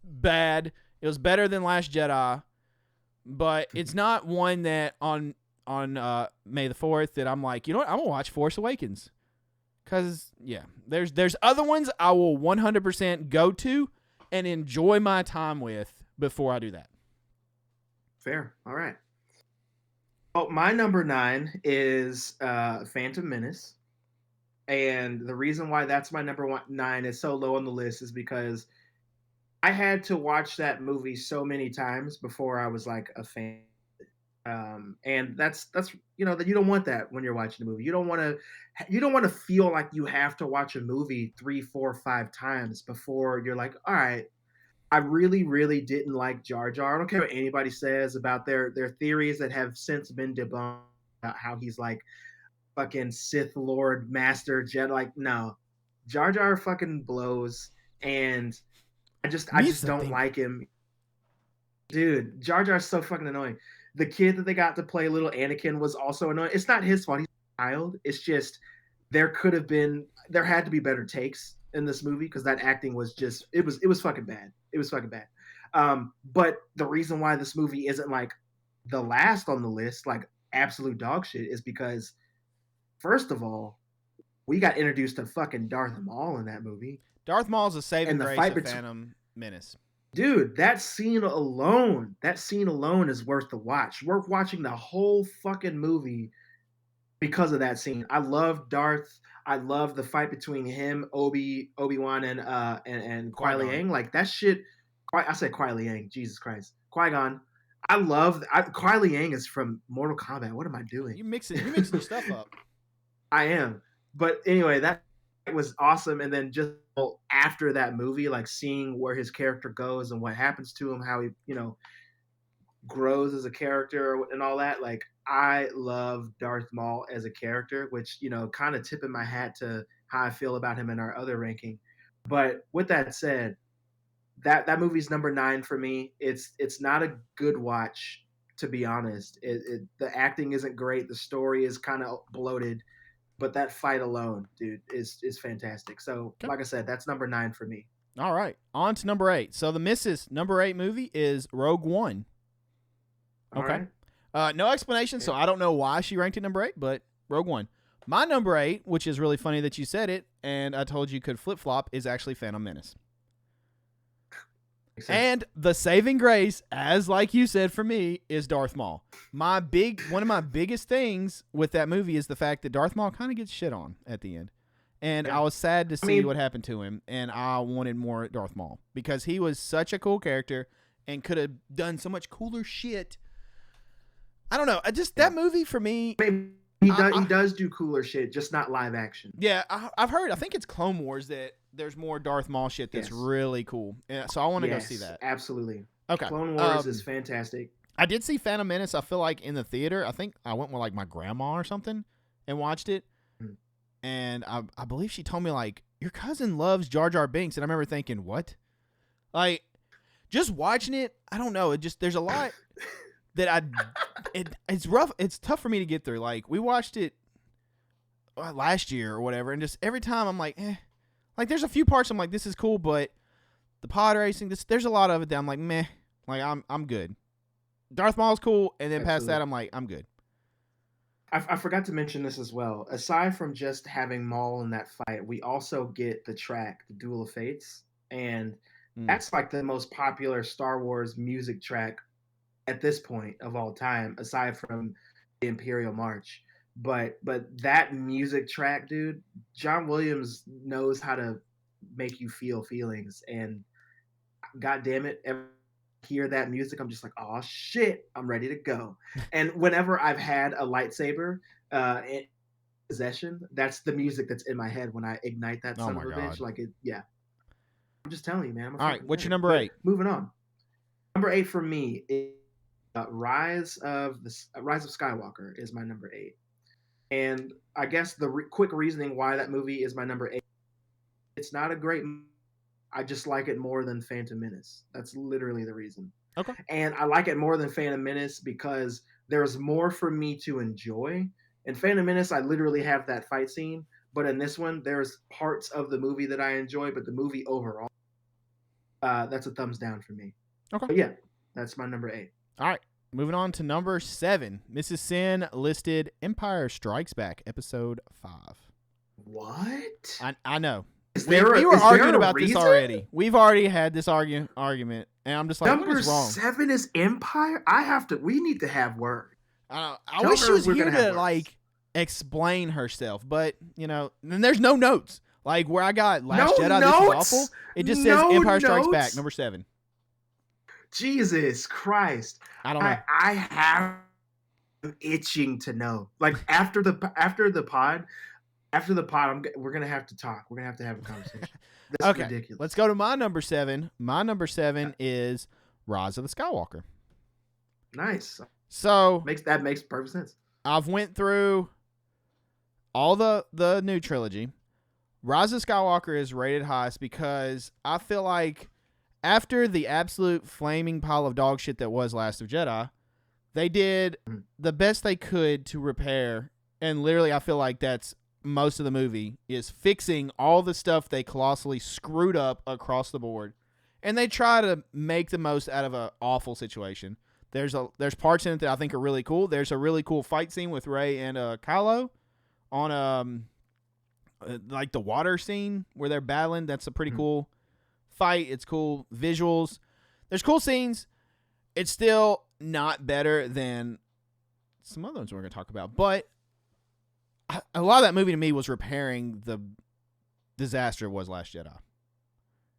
bad. It was better than Last Jedi, but it's not one that on May the 4th that I'm like, you know what, I'm going to watch Force Awakens. Because, yeah, there's other ones I will 100% go to and enjoy my time with before I do that. Fair. All right. Well, my number 9 is Phantom Menace. And the reason why that's my number 9 is so low on the list is because I had to watch that movie so many times before I was like a fan. And that's that you don't want that when you're watching a movie. You don't want to feel like you have to watch a movie 3, 4, 5 times before you're like, all right, I really, really didn't like Jar Jar. I don't care what anybody says about their theories that have since been debunked about how he's like fucking Sith Lord Master Jedi. Like, no, Jar Jar fucking blows, and I just don't like him, dude. Jar Jar's so fucking annoying. The kid that they got to play little Anakin was also annoying. It's not his fault. He's a child. It's just there had to be better takes in this movie because that acting was just it was fucking bad. It was fucking bad. But the reason why this movie isn't like the last on the list, like absolute dog shit, is because first of all, we got introduced to fucking Darth Maul in that movie. Darth Maul's a saving grace of Phantom Menace. Dude, that scene alone is worth the watch. Worth watching the whole fucking movie because of that scene. I love Darth. I love the fight between him, Obi-Wan, and Qui-Liang. Like that shit. I said Qui-Liang. Jesus Christ, Qui-Gon. I love Qui-Liang is from Mortal Kombat. What am I doing? You mixing your stuff up. I am. But anyway, that was awesome. And then just after that movie, like seeing where his character goes and what happens to him, how he, grows as a character and all that. Like, I love Darth Maul as a character, which, kind of tipping my hat to how I feel about him in our other ranking. But with that said, that movie's number 9 for me. It's not a good watch, to be honest. The acting isn't great. The story is kind of bloated. But that fight alone, dude, is fantastic. So, like I said, that's number 9 for me. All right. On to number 8. So, the Mrs. number 8 movie is Rogue One. Okay. Right. No explanation, so I don't know why she ranked it number 8, but Rogue One. My number 8, which is really funny that you said it, and I told you could flip-flop, is actually Phantom Menace. And the saving grace, as like you said for me, is Darth Maul. One of my biggest things with that movie is the fact that Darth Maul kind of gets shit on at the end. And I was sad to see what happened to him, and I wanted more Darth Maul because he was such a cool character and could have done so much cooler shit. I don't know. That movie for me... He does do cooler shit, just not live action. Yeah, I've heard. I think it's Clone Wars that there's more Darth Maul shit that's really cool. So I want to go see that. Absolutely. Okay. Clone Wars is fantastic. I did see Phantom Menace, I feel like, in the theater. I think I went with like my grandma or something and watched it. And I believe she told me like, your cousin loves Jar Jar Binks. And I remember thinking, what? Like, just watching it, I don't know. There's a lot that it's rough. It's tough for me to get through. Like, we watched it last year or whatever, and just every time I'm like, eh. Like, there's a few parts I'm like, this is cool, but the pod racing, there's a lot of it that I'm like, meh. Like, I'm good. Darth Maul's cool, and then past that, I'm like, I'm good. I forgot to mention this as well. Aside from just having Maul in that fight, we also get the track, the Duel of Fates, and that's like the most popular Star Wars music track at this point of all time, aside from the Imperial March. But that music track, dude, John Williams knows how to make you feel feelings. And God damn it, every time I hear that music, I'm just like, oh shit, I'm ready to go. And whenever I've had a lightsaber in possession, that's the music that's in my head when I ignite that Oh son my of a bitch. god. Like it, yeah. I'm just telling you, man. I'm a All right, fucking what's your nerd. number But 8? moving on. Number 8 for me is Rise of Skywalker is my number 8. And I guess the quick reasoning why that movie is my number 8. It's not a great movie. I just like it more than Phantom Menace. That's literally the reason. Okay. And I like it more than Phantom Menace because there's more for me to enjoy. In Phantom Menace, I literally have that fight scene, but in this one, there's parts of the movie that I enjoy, but the movie overall, that's a thumbs down for me. Okay. But yeah, that's my number 8. All right. Moving on to number 7. Mrs. Sin listed Empire Strikes Back, episode 5. What? I know. We were arguing about this already. We've already had this argument, and I'm just like, number what is wrong? 7 is Empire. We need to have word. I wish she was here to like explain herself, but then there's no notes. Like where I got Last Jedi, this is awful. It just says Empire Strikes Back, number 7. Jesus Christ! I don't know. I have itching to know. Like after the pod, we're gonna have to talk. We're gonna have to have a conversation. That's okay, ridiculous. Let's go to my number 7. My number 7 is Rise of the Skywalker. Nice. So that makes perfect sense. I've went through all the new trilogy. Rise of Skywalker is rated highest because I feel like after the absolute flaming pile of dog shit that was Last of Jedi, they did the best they could to repair. And literally, I feel like that's most of the movie is fixing all the stuff they colossally screwed up across the board. And they try to make the most out of an awful situation. There's parts in it that I think are really cool. There's a really cool fight scene with Rey and Kylo on like the water scene where they're battling. That's a pretty cool fight. It's cool visuals. There's cool scenes. It's still not better than some other ones we're going to talk about. But a lot of that movie to me was repairing the disaster it was Last Jedi.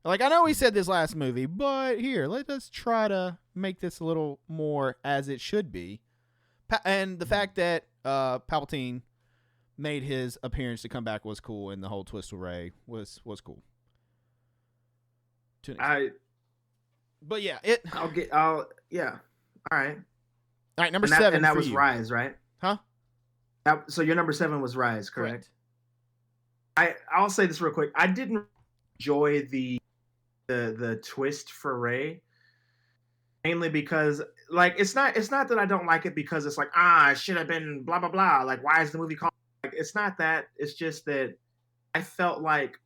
Like, I know we said this last movie, but here, let us try to make this a little more as it should be. And the fact that Palpatine made his appearance to come back was cool, and the whole twist with Rey was cool. But yeah, yeah. All right. All right, number 7. And that was you. Rise, right? Huh? So your number 7 was Rise, correct? I'll say this real quick. I didn't enjoy the twist for Rey, mainly because like it's not that I don't like it because it's like it should have been blah blah blah. Like why is the movie called? Like it's not that. It's just that I felt like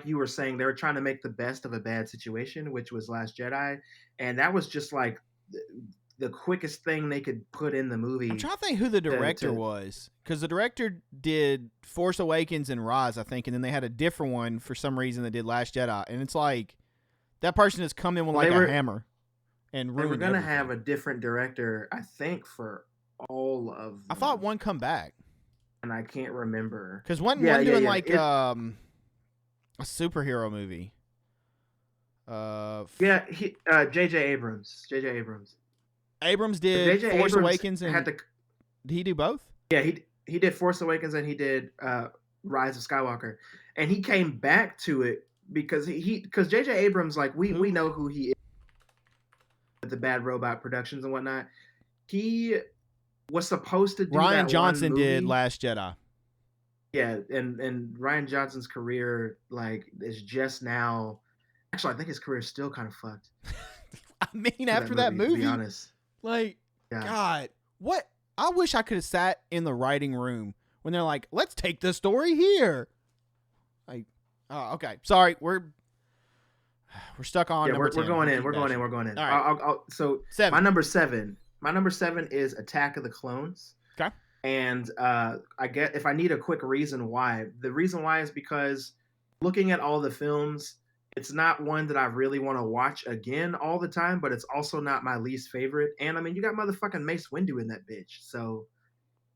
you were saying, they were trying to make the best of a bad situation, which was Last Jedi, and that was just like the quickest thing they could put in the movie. I'm trying to think who the director was, because the director did Force Awakens and Rise, I think, and then they had a different one for some reason that did Last Jedi, and it's like that person has come in with a hammer and ruined. They were gonna have a different director, I think, for all of them. I thought one come back, and I can't remember because one doing a superhero movie. J.J. Abrams. Abrams did Force Awakens and did he do both? Yeah, he did Force Awakens and he did Rise of Skywalker, and he came back to it because J.J. Abrams, like we know who he is, the Bad Robot Productions and whatnot. He was supposed to do Rian Johnson one movie. Did Last Jedi. Yeah, and Rian Johnson's career like is just now. Actually, I think his career is still kind of fucked. I mean, after that movie, to be honest. Like, yeah. God, what? I wish I could have sat in the writing room when they're like, let's take the story here. Like, oh, okay. Sorry, we're stuck on number 10. We're going in. We're going in. All right. So 7. My number 7 is Attack of the Clones. Okay. And I get if I need a quick reason why. The reason why is because looking at all the films, it's not one that I really want to watch again all the time, but it's also not my least favorite. And I mean, you got motherfucking Mace Windu in that bitch. So,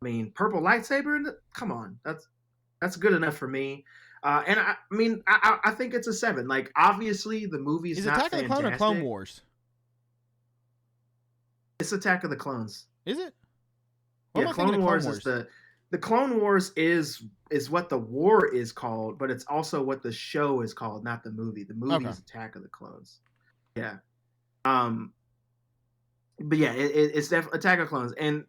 I mean, purple lightsaber, come on, that's good enough for me. And I mean, I think it's a 7. Like, obviously, the movie's Is not Attack of the Clone or Clone fantastic. Wars? It's Attack of the Clones. Is it? What Yeah, am I thinking Clone of Clone Wars is Wars? the Clone Wars is what the war is called, but it's also what the show is called, not the movie. The movie Okay. is Attack of the Clones. Yeah. Um. But yeah, it's definitely Attack of Clones, and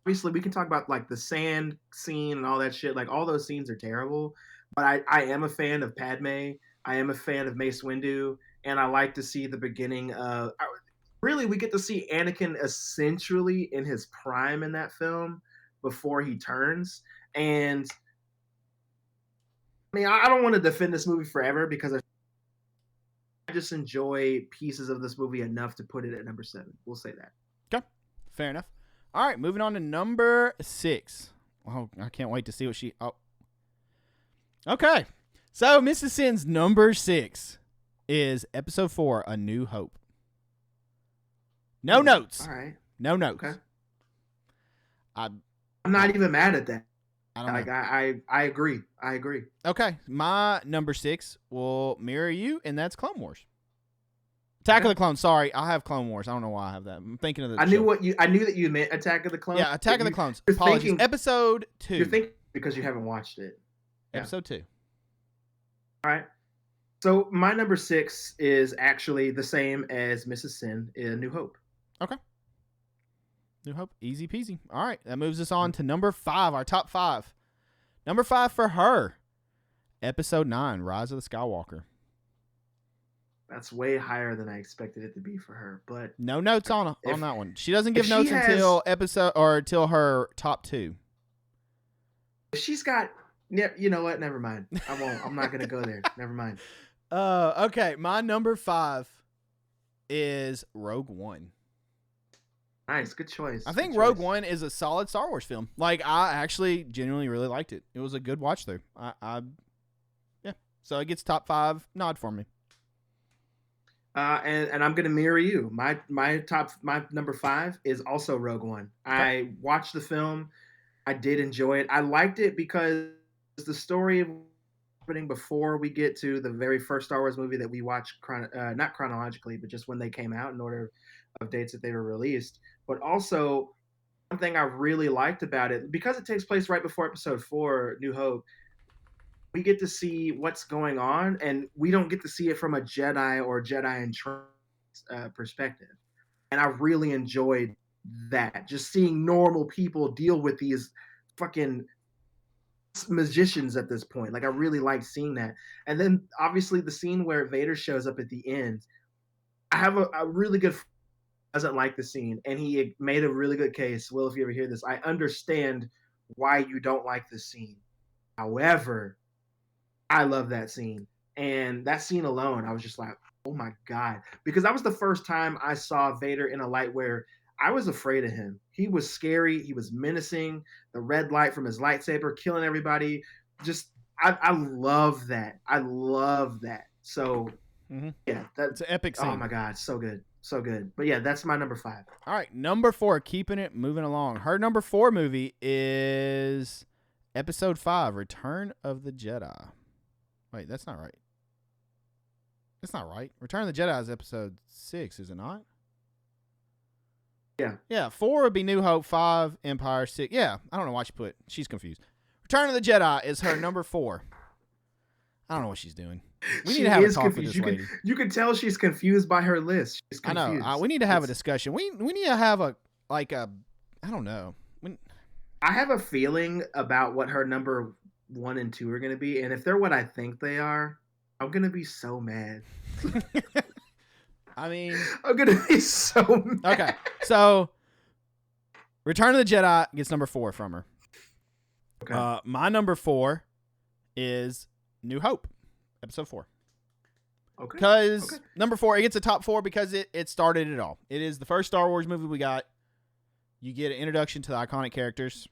obviously we can talk about like the sand scene and all that shit. Like all those scenes are terrible, but I am a fan of Padme. I am a fan of Mace Windu, and I like to see the beginning of. Really, we get to see Anakin essentially in his prime in that film before he turns. And I mean, I don't want to defend this movie forever because I just enjoy pieces of this movie enough to put it at number 7. We'll say that. Okay. Fair enough. All right, moving on to number 6. Oh, I can't wait to see what she. Oh. Okay. So, Mrs. Sin's number 6 is Episode 4, A New Hope. No notes. All right. No notes. Okay. I'm not even mad at that. I don't know. I agree. I agree. Okay, my number 6 will mirror you, and that's Clone Wars. Attack of the Clones. Sorry, I have Clone Wars. I don't know why I have that. I'm thinking of the. I knew that you meant Attack of the Clones. Yeah, Attack of the Clones. You're Apologies. thinking, Episode 2. You're thinking because you haven't watched it. Yeah. Episode 2. All right. So my number 6 is actually the same as Mrs. Sin in New Hope. Okay. New Hope, easy peasy. All right, that moves us on to number 5, our top 5. Number 5 for her, Episode 9, Rise of the Skywalker. That's way higher than I expected it to be for her, but no notes on that one. She doesn't give notes until till her top 2. She's got. Yeah, you know what? Never mind. I won't. I'm not gonna go there. Never mind. Okay, my number 5 is Rogue One. Nice, good choice. I think Rogue One is a solid Star Wars film. Like, I actually genuinely really liked it. It was a good watch through. Yeah. So it gets top 5 nod for me. And I'm gonna mirror you. My number 5 is also Rogue One. Okay. I watched the film. I did enjoy it. I liked it because the story happening before we get to the very first Star Wars movie that we watched, not chronologically, but just when they came out in order of dates that they were released. But also, one thing I really liked about it, because it takes place right before Episode 4, New Hope, we get to see what's going on, and we don't get to see it from a Jedi or Jedi in training perspective. And I really enjoyed that. Just seeing normal people deal with these fucking magicians at this point. Like, I really liked seeing that. And then, obviously, the scene where Vader shows up at the end, I have a really good friend who doesn't like the scene, and he made a really good case. Will, if you ever hear this, I understand why you don't like this scene. However, I love that scene. And that scene alone, I was just like, oh my God. Because that was the first time I saw Vader in a light where I was afraid of him. He was scary. He was menacing. The red light from his lightsaber, killing everybody. Just, I love that. I love that. So, yeah. It's an epic scene. Oh my God. So good. So good. But yeah, that's my number 5. All right. Number 4, keeping it moving along. Her number 4 movie is Episode 5, Return of the Jedi. Wait, that's not right. That's not right. Return of the Jedi is Episode 6, is it not? Yeah. Yeah, 4 would be New Hope, 5, Empire, 6. Yeah, I don't know why she's confused. Return of the Jedi is her number 4. I don't know what she's doing. We need to have a talk with this lady. You can tell she's confused by her list. She's I confused. know. We need to have a discussion. We need to have I don't know. I have a feeling about what her number 1 and 2 are going to be, and if they're what I think they are, I'm going to be so mad. I mean, I'm going to be so mad. Okay, so Return of the Jedi gets number 4 from her. Okay. My number 4 is New Hope, Episode 4. Okay. Because number 4, it gets a top 4 because it started it all. It is the first Star Wars movie we got. You get an introduction to the iconic characters.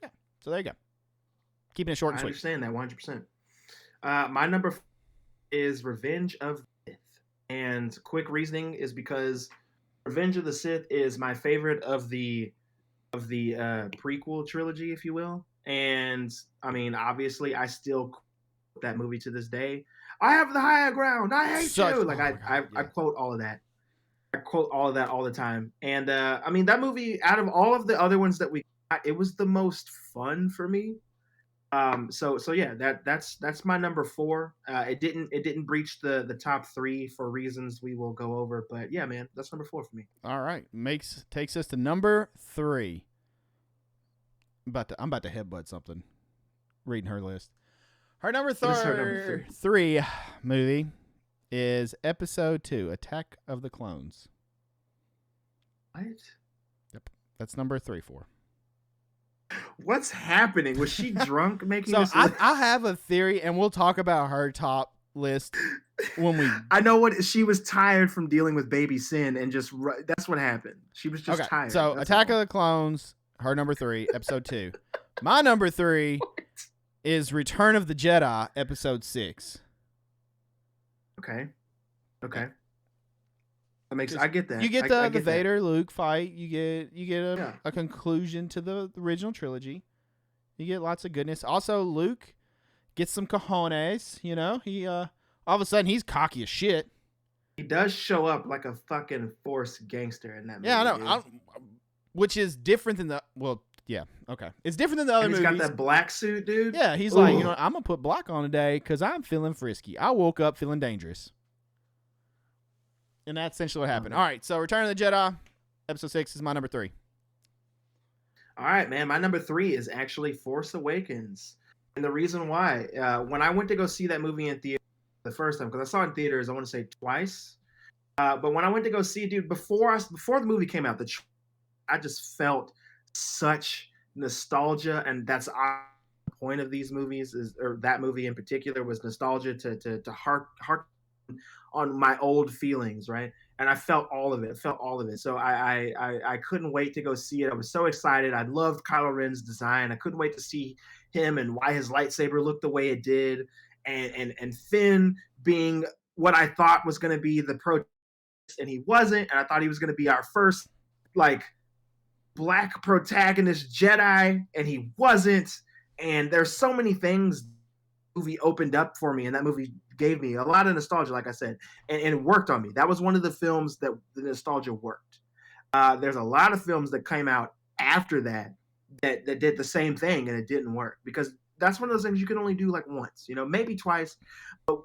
Yeah, so there you go. Keeping it short and sweet. I understand that 100%. My number 4 is Revenge of the Sith. And quick reasoning is because Revenge of the Sith is my favorite of the prequel trilogy, if you will. And I mean, obviously, I still that movie to this day. I have the higher ground. I hate Such you. oh Like my god, I yeah. quote all of that. I quote all of that all the time. And I mean that movie out of all of the other ones that we got, it was the most fun for me. So yeah, that's my number four. It didn't breach the top three for reasons we will go over, but yeah, man, that's number four for me. All right, takes us to number 3. I'm about to headbutt something. Reading her list. Her number What is her number three? 3 movie is Episode 2, Attack of the Clones. What? Yep, that's number 3 for. What's happening? Was she drunk making So this list? I have a theory, and we'll talk about her top list when we. I know what she was tired from dealing with baby Sin, and just that's what happened. She was just tired. So that's Attack all. of the Clones, her number 3, Episode 2. My number 3 is Return of the Jedi, Episode 6. Okay. That makes I get that. You get I the get that. Vader Luke fight. You get Yeah. a conclusion to the original trilogy. You get lots of goodness. Also, Luke gets some cojones. You know, he all of a sudden he's cocky as shit. He does show up like a fucking Force gangster in that movie. Yeah, I know. Which is different than okay. It's different than the other and he's movies. got that black suit, dude. Yeah, he's like, you know, I'm gonna put black on today because I'm feeling frisky. I woke up feeling dangerous. And that's essentially what happened. All right, so Return of the Jedi, Episode 6 is my number 3. All right, man. My number 3 is actually Force Awakens. And the reason why, when I went to go see that movie in theater the first time, because I saw it in theaters, I want to say twice. But when I went to go see it, dude, before the movie came out, I just felt such nostalgia, and that's the point of these movies or that movie in particular was nostalgia to hark on my old feelings, right? And I felt all of it. So I couldn't wait to go see it. I was so excited. I loved Kylo Ren's design. I couldn't wait to see him and why his lightsaber looked the way it did, and Finn being what I thought was going to be the protagonist, and he wasn't. And I thought he was going to be our first like black protagonist Jedi, and he wasn't. And there's so many things the movie opened up for me, and that movie gave me a lot of nostalgia, like I said, and it worked on me. That was one of the films that the nostalgia worked. There's a lot of films that came out after that did the same thing, and it didn't work, because that's one of those things you can only do like once, you know, maybe twice, but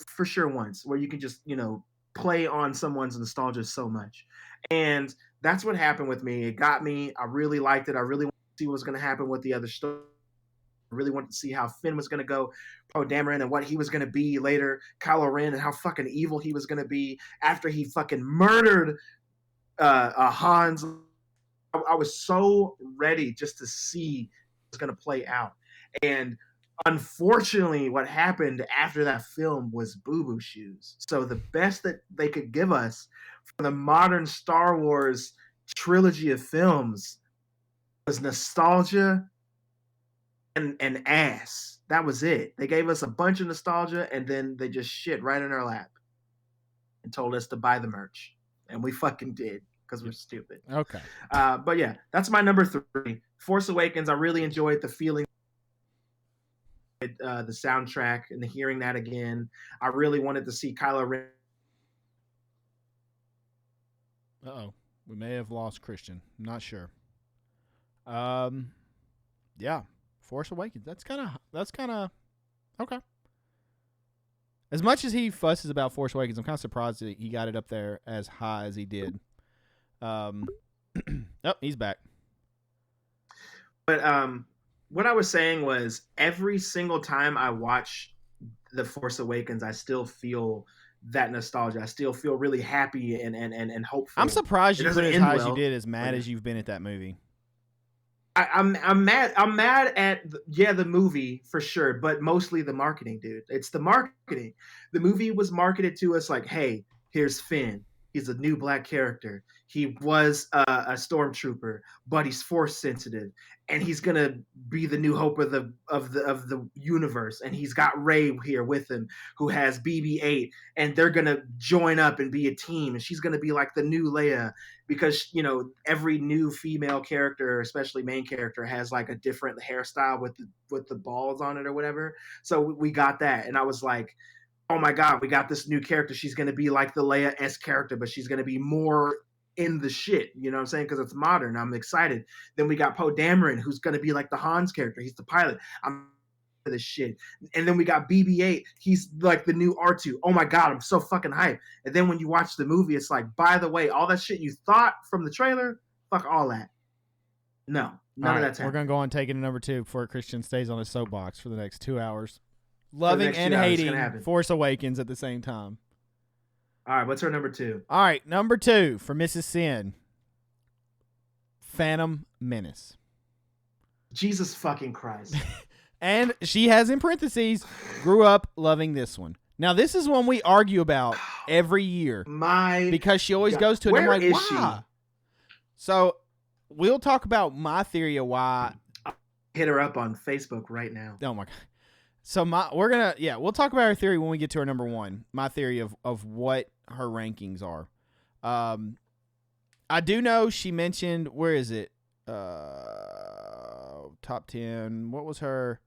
for sure once, where you can just, you know, play on someone's nostalgia so much. And that's what happened with me. It got me. I really liked it. I really wanted to see what was going to happen with the other story. I really wanted to see how Finn was going to go, Poe Dameron, and what he was going to be later, Kylo Ren, and how fucking evil he was going to be after he fucking murdered Hans. I was so ready just to see what's going to play out. And unfortunately, what happened after that film was boo-boo shoes. So the best that they could give us for the modern Star Wars trilogy of films was nostalgia and ass. That was it. They gave us a bunch of nostalgia, and then they just shit right in our lap and told us to buy the merch. And we fucking did, because we're stupid. Okay. But yeah, that's my number 3. Force Awakens, I really enjoyed the feeling, the soundtrack, and the hearing that again. I really wanted to see Kylo Ren. Uh-oh. We may have lost Christian. I'm not sure. Yeah. Force Awakens. That's kind of okay. As much as he fusses about Force Awakens, I'm kind of surprised that he got it up there as high as he did. Oh, he's back. But what I was saying was, every single time I watch The Force Awakens, I still feel that nostalgia. I still feel really happy and hopeful. I'm surprised you put it as high as you did, as mad but as you've been at that movie. I'm mad. I'm mad at the movie for sure, but mostly the marketing, dude. It's the marketing. The movie was marketed to us like, hey, here's Finn, He's a new black character. He was a stormtrooper, but he's force sensitive, and he's gonna be the new hope of the universe. And he's got Rey here with him, who has BB-8, and they're gonna join up and be a team. And she's gonna be like the new Leia, because every new female character, especially main character, has like a different hairstyle with the balls on it or whatever. So we got that, and I was like, oh my god, we got this new character. She's gonna be like the Leia-esque character, but she's gonna be more in the shit. You know what I'm saying? Because it's modern. I'm excited. Then we got Poe Dameron, who's gonna be like the Han's character. He's the pilot. I'm for this shit. And then we got BB-8. He's like the new R2. Oh my god, I'm so fucking hyped. And then when you watch the movie, it's like, by the way, all that shit you thought from the trailer, fuck all that. No, none of that's happening. We're gonna go on taking number 2 before Christian stays on his soapbox for the next 2 hours. Loving and hating Force Awakens at the same time. All right, what's our number 2? All right, number 2 for Mrs. Sin. Phantom Menace. Jesus fucking Christ. And she has in parentheses, grew up loving this one. Now, this is one we argue about every year. Because she always goes to it. Where and I'm like, is why? she? So we'll talk about my theory of why. Hit her up on Facebook right now. Oh my god. So we'll talk about our theory when we get to our number 1. My theory of what her rankings are. I do know she mentioned, where is it? Top 10. What was her?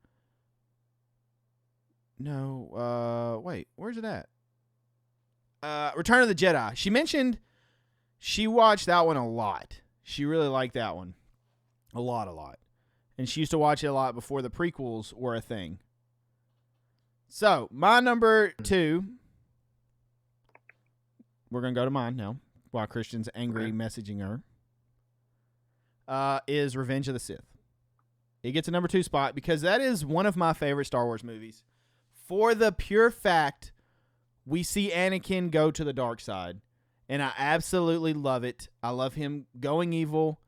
No. Wait, where's it at? Return of the Jedi. She mentioned she watched that one a lot. She really liked that one. A lot. And she used to watch it a lot before the prequels were a thing. So, my number 2, we're going to go to mine now, while Christian's angry messaging her, is Revenge of the Sith. It gets a number 2 spot because that is one of my favorite Star Wars movies. For the pure fact, we see Anakin go to the dark side, and I absolutely love it. I love him going evil.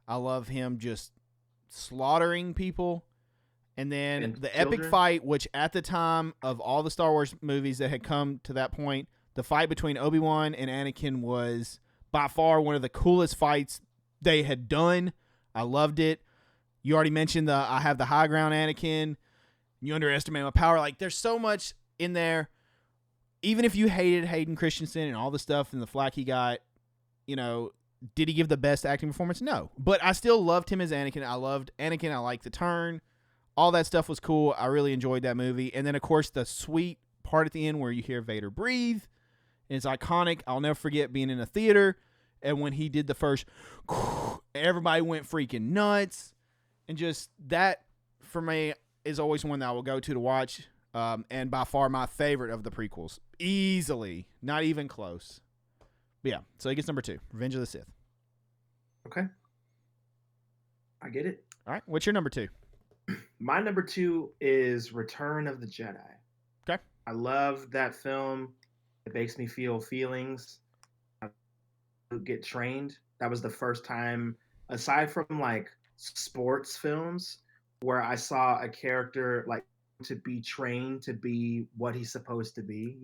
I love him just slaughtering people. And then the epic fight, which at the time of all the Star Wars movies that had come to that point, the fight between Obi-Wan and Anakin was by far one of the coolest fights they had done. I loved it. You already mentioned I have the high ground Anakin. You underestimate my power. Like, there's so much in there. Even if you hated Hayden Christensen and all the stuff and the flack he got, did he give the best acting performance? No. But I still loved him as Anakin. I loved Anakin. I liked the turn. All that stuff was cool. I really enjoyed that movie. And then, of course, the sweet part at the end where you hear Vader breathe. It's iconic. I'll never forget being in a theater. And when he did the first, everybody went freaking nuts. And just that, for me, is always one that I will go to watch. And by far my favorite of the prequels. Easily. Not even close. But yeah, so he gets number 2. Revenge of the Sith. Okay. I get it. All right. What's your number 2? My number 2 is Return of the Jedi. Okay. I love that film. It makes me feel feelings. I get trained. That was the first time, aside from like sports films, where I saw a character like to be trained to be what he's supposed to be,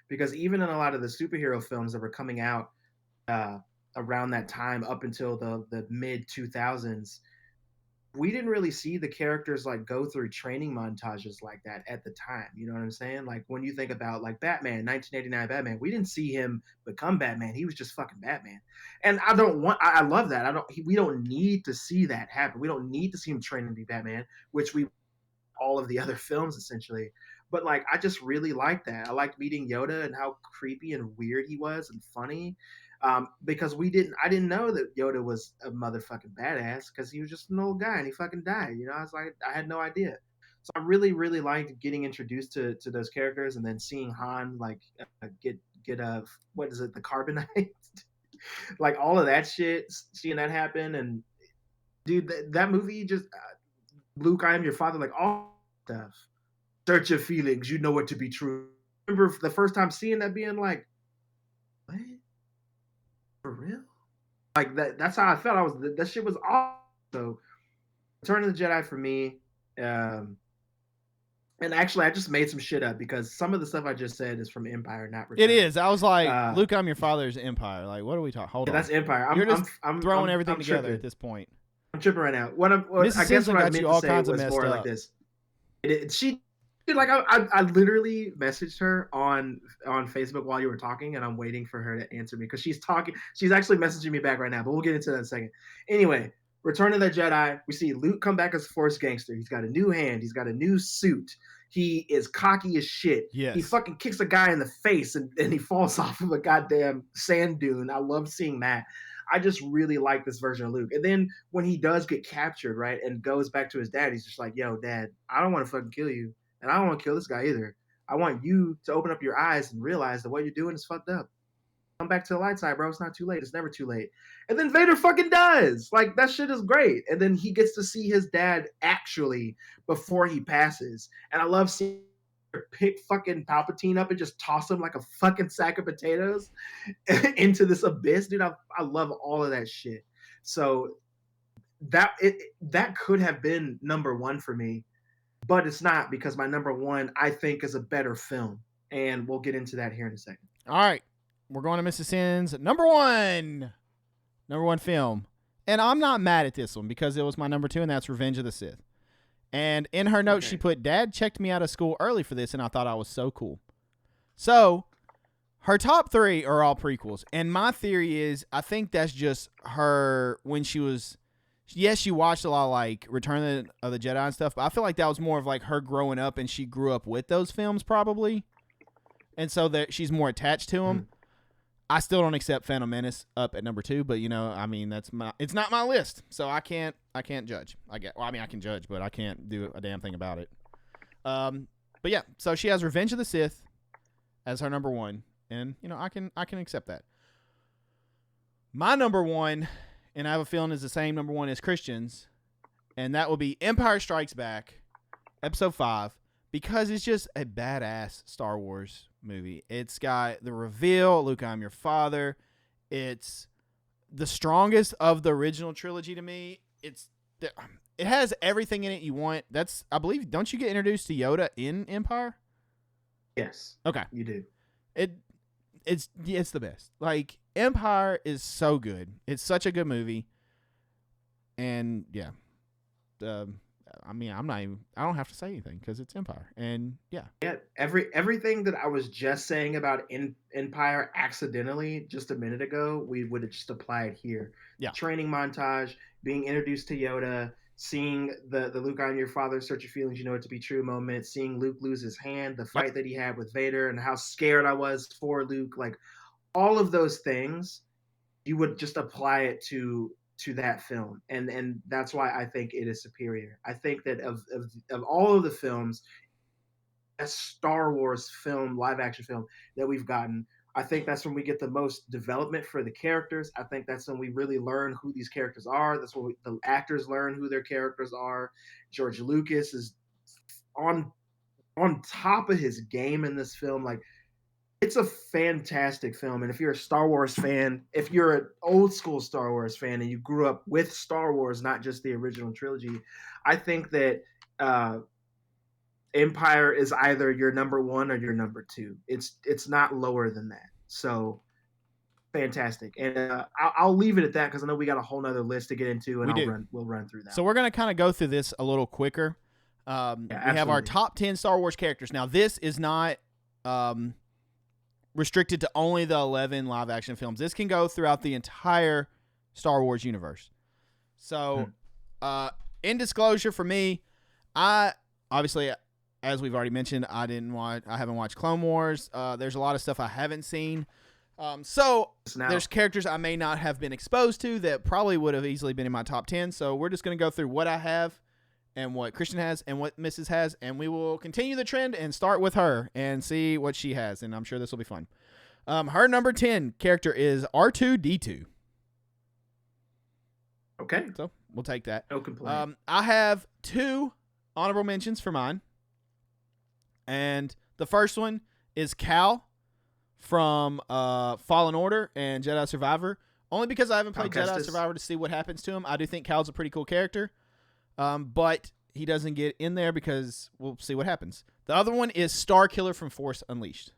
because even in a lot of the superhero films that were coming out around that time up until the mid 2000s, we didn't really see the characters like go through training montages like that at the time. You know what I'm saying? Like when you think about like Batman, 1989 Batman, we didn't see him become Batman. He was just fucking Batman. And I love that. We don't need to see that happen. We don't need to see him train to be Batman, which we all of the other films essentially. But like, I just really liked that. I liked meeting Yoda and how creepy and weird he was and funny. Because I didn't know that Yoda was a motherfucking badass because he was just an old guy and he fucking died. I was like, I had no idea. So I really, really liked getting introduced to those characters and then seeing Han like get what is it, the carbonite, like all of that shit, seeing that happen. And dude, that movie just Luke, I am your father, like all stuff. Search your feelings, you know what to be true. Remember the first time seeing that, being like, what? For real? Like that's how I felt. That shit was awesome. So Return of the Jedi for me. And actually, I just made some shit up because some of the stuff I just said is from Empire, not It Return. is. I was like, Uh, Luke, I'm your father's Empire. Like, what are we talking? Hold yeah, on. that's Empire. You're just throwing everything I'm together tripping. at this point. I'm tripping right now. Mrs. I guess Simpson what I got meant you to all say kinds of was messed more like up. this. She dude, like I literally messaged her on Facebook while you were talking, and I'm waiting for her to answer me because she's talking. She's actually messaging me back right now, but we'll get into that in a second. Anyway, Return of the Jedi. We see Luke come back as a Force gangster. He's got a new hand. He's got a new suit. He is cocky as shit. He Yes. fucking kicks a guy in the face and he falls off of a goddamn sand dune. I love seeing that. I just really like this version of Luke. And then when he does get captured, right, and goes back to his dad, he's just like, yo, dad, I don't want to fucking kill you. And I don't want to kill this guy either. I want you to open up your eyes and realize that what you're doing is fucked up. Come back to the light side, bro. It's not too late. It's never too late. And then Vader fucking does. Like, that shit is great. And then he gets to see his dad actually before he passes. And I love seeing pick fucking Palpatine up and just toss him like a fucking sack of potatoes into this abyss. Dude, I love all of that shit. So that could have been number one for me, but it's not because my number one I think is a better film, and we'll get into that here in a second. All right, we're going to Mrs. Sin's number one film, and I'm not mad at this one because it was my number 2, and that's Revenge of the Sith. And in her notes, she put, "Dad checked me out of school early for this, and I thought I was so cool." So her top 3 are all prequels, and my theory is I think that's just her when she was. Yes, she watched a lot of like Return of the Jedi and stuff, but I feel like that was more of like her growing up, and she grew up with those films probably, and so that she's more attached to them. I still don't accept Phantom Menace up at number 2, but you know, I mean, it's not my list, so I can't judge. I can judge, but I can't do a damn thing about it. But yeah, so she has Revenge of the Sith as her number 1, and you know, I can accept that. My number 1. And I have a feeling is the same number 1 as Christian's, and that will be Empire Strikes Back, Episode 5, because it's just a badass Star Wars movie. It's got the reveal, Luke, I'm your father. It's the strongest of the original trilogy to me. It has everything in it you want. That's, I believe, don't you get introduced to Yoda in Empire? Yes. Okay. You do. It's the best. Like, Empire is so good. It's such a good movie. And yeah. I mean, I don't have to say anything because it's Empire. And yeah. Yeah, everything that I was just saying about Empire accidentally just a minute ago, we would have just applied here. Yeah. Training montage, being introduced to Yoda, seeing the Luke, I'm your father, search your feelings, you know it to be true moment, seeing Luke lose his hand, the fight that he had with Vader, and how scared I was for Luke, like all of those things, you would just apply it to that film, and that's why I think it is superior. I think that of all of the films, a Star Wars film, live action film that we've gotten, I think that's when we get the most development for the characters. I think that's when we really learn who these characters are. That's when the actors learn who their characters are. George Lucas is on top of his game in this film. Like, it's a fantastic film. And if you're a Star Wars fan, if you're an old school Star Wars fan and you grew up with Star Wars, not just the original trilogy, I think that Empire is either your number 1 or your number 2. It's not lower than that. So fantastic. And I'll leave it at that because I know we got a whole nother list to get into, and we'll run through that. So we're gonna kind of go through this a little quicker. We have our top 10 Star Wars characters. Now, this is not restricted to only the 11 live action films. This can go throughout the entire Star Wars universe. So, in disclosure, for me, I obviously, as we've already mentioned, I haven't watched Clone Wars. There's a lot of stuff I haven't seen. So there's characters I may not have been exposed to that probably would have easily been in my top 10. So we're just going to go through what I have and what Christian has and what Mrs. has, and we will continue the trend and start with her and see what she has, and I'm sure this will be fun. Her number 10 character is R2-D2. Okay. So we'll take that. No complaint. I have 2 honorable mentions for mine. And the first one is Cal from Fallen Order and Jedi Survivor. Only because I haven't played Jedi Survivor to see what happens to him. I do think Cal's a pretty cool character. But he doesn't get in there because we'll see what happens. The other one is Star Killer from Force Unleashed.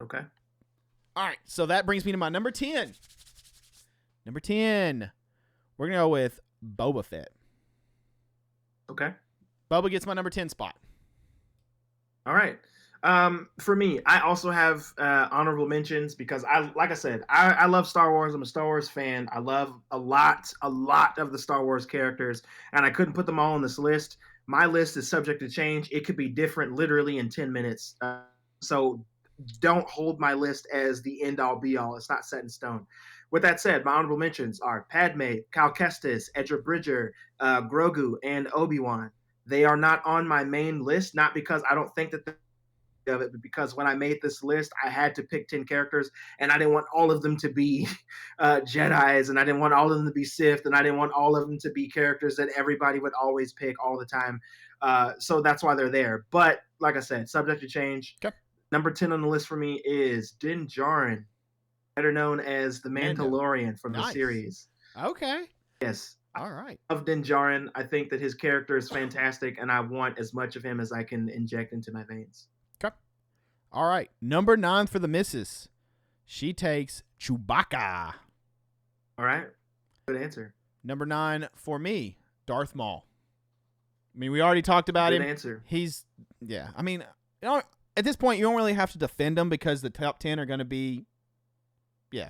Okay. All right, so that brings me to my number 10. Number 10, we're going to go with Boba Fett. Okay. Boba gets my number 10 spot. All right. For me, I also have honorable mentions because like I said, I love Star Wars. I'm a Star Wars fan. I love a lot of the Star Wars characters, and I couldn't put them all on this list. My list is subject to change. It could be different literally in 10 minutes. So don't hold my list as the end all be all. It's not set in stone. With that said, my honorable mentions are Padme, Cal Kestis, Edra Bridger, Grogu, and Obi-Wan. They are not on my main list, not because I don't think that of it, but because when I made this list, I had to pick 10 characters, and I didn't want all of them to be Jedis, and I didn't want all of them to be Sith, and I didn't want all of them to be characters that everybody would always pick all the time. So that's why they're there. But like I said, subject to change. Okay. Number 10 on the list for me is Din Djarin, better known as the Mandalorian from the series. Okay. Yes. All right. I love Din Djarin. I think that his character is fantastic, and I want as much of him as I can inject into my veins. Okay. All right. Number 9 for the missus. She takes Chewbacca. All right. Good answer. Number 9 for me, Darth Maul. I mean, we already talked about him. Good answer. He's, yeah. I mean, at this point, you don't really have to defend him because the top 10 are going to be, yeah.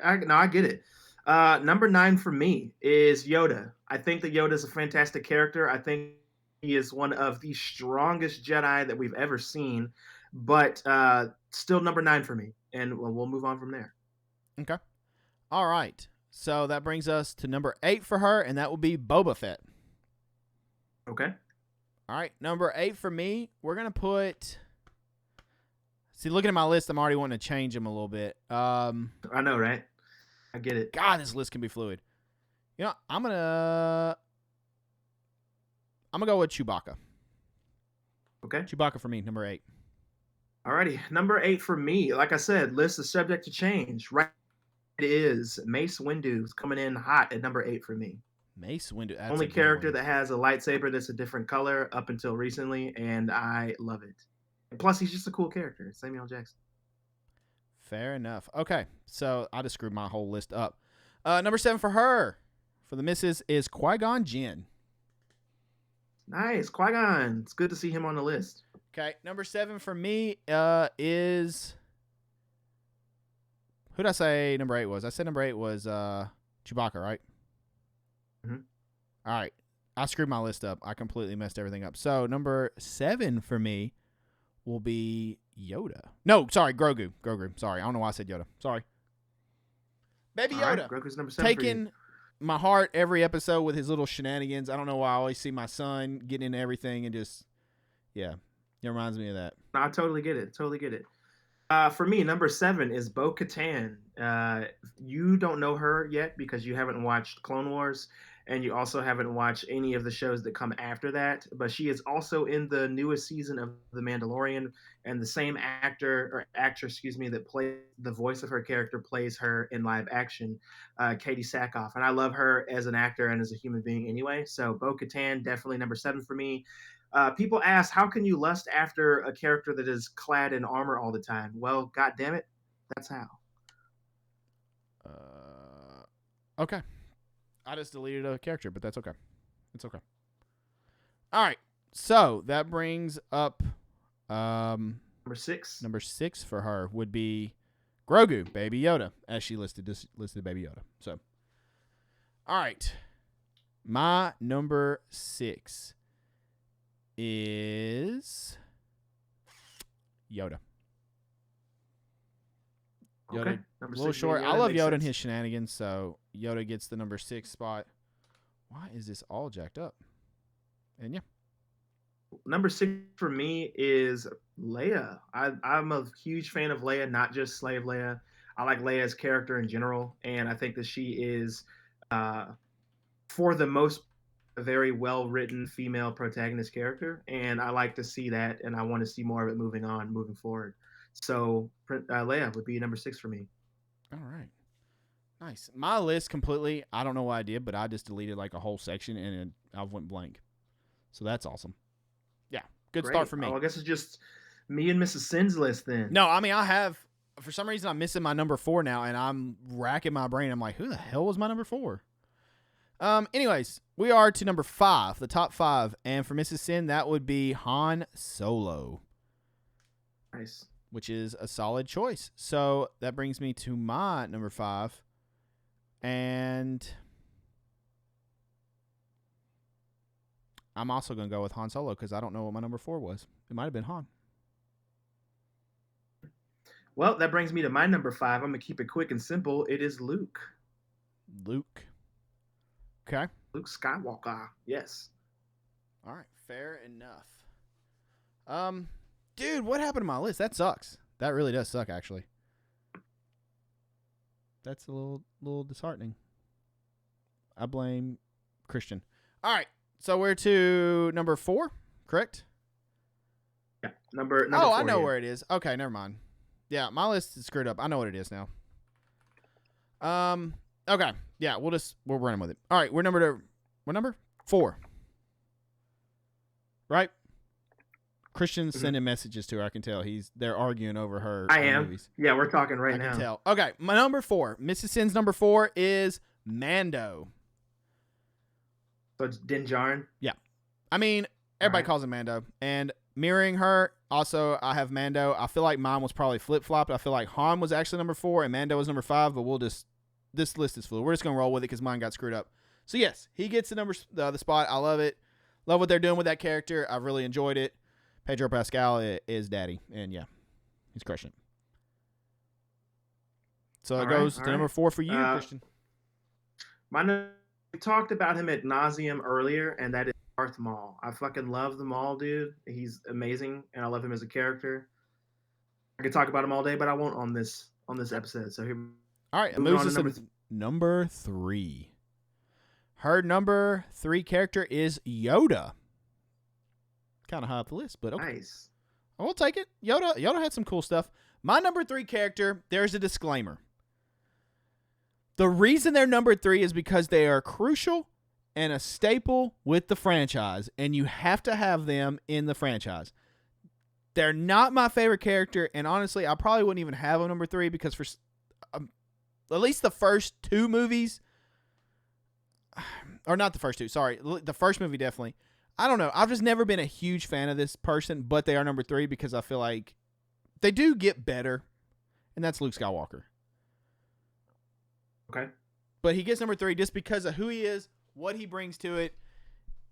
I get it. Number 9 for me is Yoda. I think that Yoda is a fantastic character. I think he is one of the strongest Jedi that we've ever seen, but still number 9 for me. And we'll move on from there. Okay. All right. So that brings us to number 8 for her, and that will be Boba Fett. Okay. All right. Number 8 for me, we're going to put... See, looking at my list, I'm already wanting to change them a little bit. I know, right? I get it. God, this list can be fluid. You know, I'm gonna go with Chewbacca. Okay. Chewbacca for me, number 8. Alrighty, number 8 for me. Like I said, list is subject to change. Right, it is Mace Windu's coming in hot at number 8 for me. Mace Windu, that's only character that has a lightsaber that's a different color up until recently, and I love it. And plus, he's just a cool character, Samuel Jackson. Fair enough. Okay, so I just screwed my whole list up. Number 7 for her, for the missus, is Qui-Gon Jinn. Nice, Qui-Gon. It's good to see him on the list. Okay, number 7 for me is... Who did I say number 8 was? I said number 8 was Chewbacca, right? Mm-hmm. All right. I screwed my list up. I completely messed everything up. So number 7 for me will be Yoda. No, sorry, Grogu. Sorry, I don't know why I said Yoda. Sorry. Baby Yoda. Right, Grogu's number 7 taking my heart every episode with his little shenanigans. I don't know why I always see my son getting into everything and just, yeah, it reminds me of that. No, I totally get it. For me, number 7 is Bo-Katan. You don't know her yet because you haven't watched Clone Wars, and you also haven't watched any of the shows that come after that. But she is also in the newest season of The Mandalorian, and the same actress, that plays the voice of her character plays her in live action, Katie Sackhoff. And I love her as an actor and as a human being anyway. So Bo-Katan, definitely number 7 for me. People ask, how can you lust after a character that is clad in armor all the time? Well, God damn it, that's how. Okay. I just deleted a character, but that's okay. It's okay. All right. So that brings up number 6. Number 6 for her would be Grogu, Baby Yoda, as she listed Baby Yoda. So, all right. My number 6 is Yoda. Okay. A little short. I love Yoda and his shenanigans, so Yoda gets the number 6 spot. Why is this all jacked up? And yeah. Number 6 for me is Leia. I'm a huge fan of Leia, not just Slave Leia. I like Leia's character in general, and I think that she is, for the most, a very well-written female protagonist character, and I like to see that, and I want to see more of it moving forward. So Leia would be number 6 for me. All right. Nice. My list completely, I don't know why I did, but I just deleted like a whole section and I went blank. So that's awesome. Yeah, good Great. start for me. Oh, I guess it's just me and Mrs. Sin's list then. No, I mean, I have, for some reason, I'm missing my number 4 now, and I'm racking my brain. I'm like, who the hell was my number 4? Anyways, we are to number 5, the top 5. And for Mrs. Sin, that would be Han Solo. Nice. Which is a solid choice. So that brings me to my number 5. And I'm also going to go with Han Solo because I don't know what my number 4 was. It might have been Han. Well, that brings me to my number 5. I'm going to keep it quick and simple. It is Luke. Luke. Okay. Luke Skywalker. Yes. All right. Fair enough. Dude, what happened to my list? That sucks. That really does suck, actually. That's a little disheartening. I blame Christian. All right. So we're to number 4, correct? Yeah. Number 4. Oh, I know where it is. Okay, never mind. Yeah, my list is screwed up. I know what it is now. Okay. Yeah, we'll run with it. All right, we're number 4. Right? Christian's sending messages to her. I can tell they're arguing over her. I am. Movies. Yeah, we're talking right now. I can tell. Okay, my number 4, Mrs. Sin's number 4 is Mando. So it's Din Djarin? Yeah. I mean, everybody calls him Mando. And mirroring her, also, I have Mando. I feel like mine was probably flip-flopped. I feel like Han was actually number 4 and Mando was number 5, but this list is fluid. We're just going to roll with it because mine got screwed up. So, yes, he gets the spot. I love it. Love what they're doing with that character. I've really enjoyed it. Pedro Pascal is daddy. And, yeah, he's crushing it. So, it goes to number 4 for you, Christian. We talked about him ad nauseum earlier, and that is Darth Maul. I fucking love the Maul, dude. He's amazing, and I love him as a character. I could talk about him all day, but I won't on this episode. So here. All right, it moves us to number 3. Her number 3 character is Yoda. Kind of high up the list, but okay. Nice. We'll take it. Yoda had some cool stuff. My number 3 character, there's a disclaimer. The reason they're number 3 is because they are crucial and a staple with the franchise, and you have to have them in the franchise. They're not my favorite character, and honestly, I probably wouldn't even have them number 3 because for at least the first 2 movies, or not the first 2, sorry, the first movie definitely. I don't know. I've just never been a huge fan of this person, but they are number 3 because I feel like they do get better, and that's Luke Skywalker. Okay. But he gets number 3 just because of who he is, what he brings to it.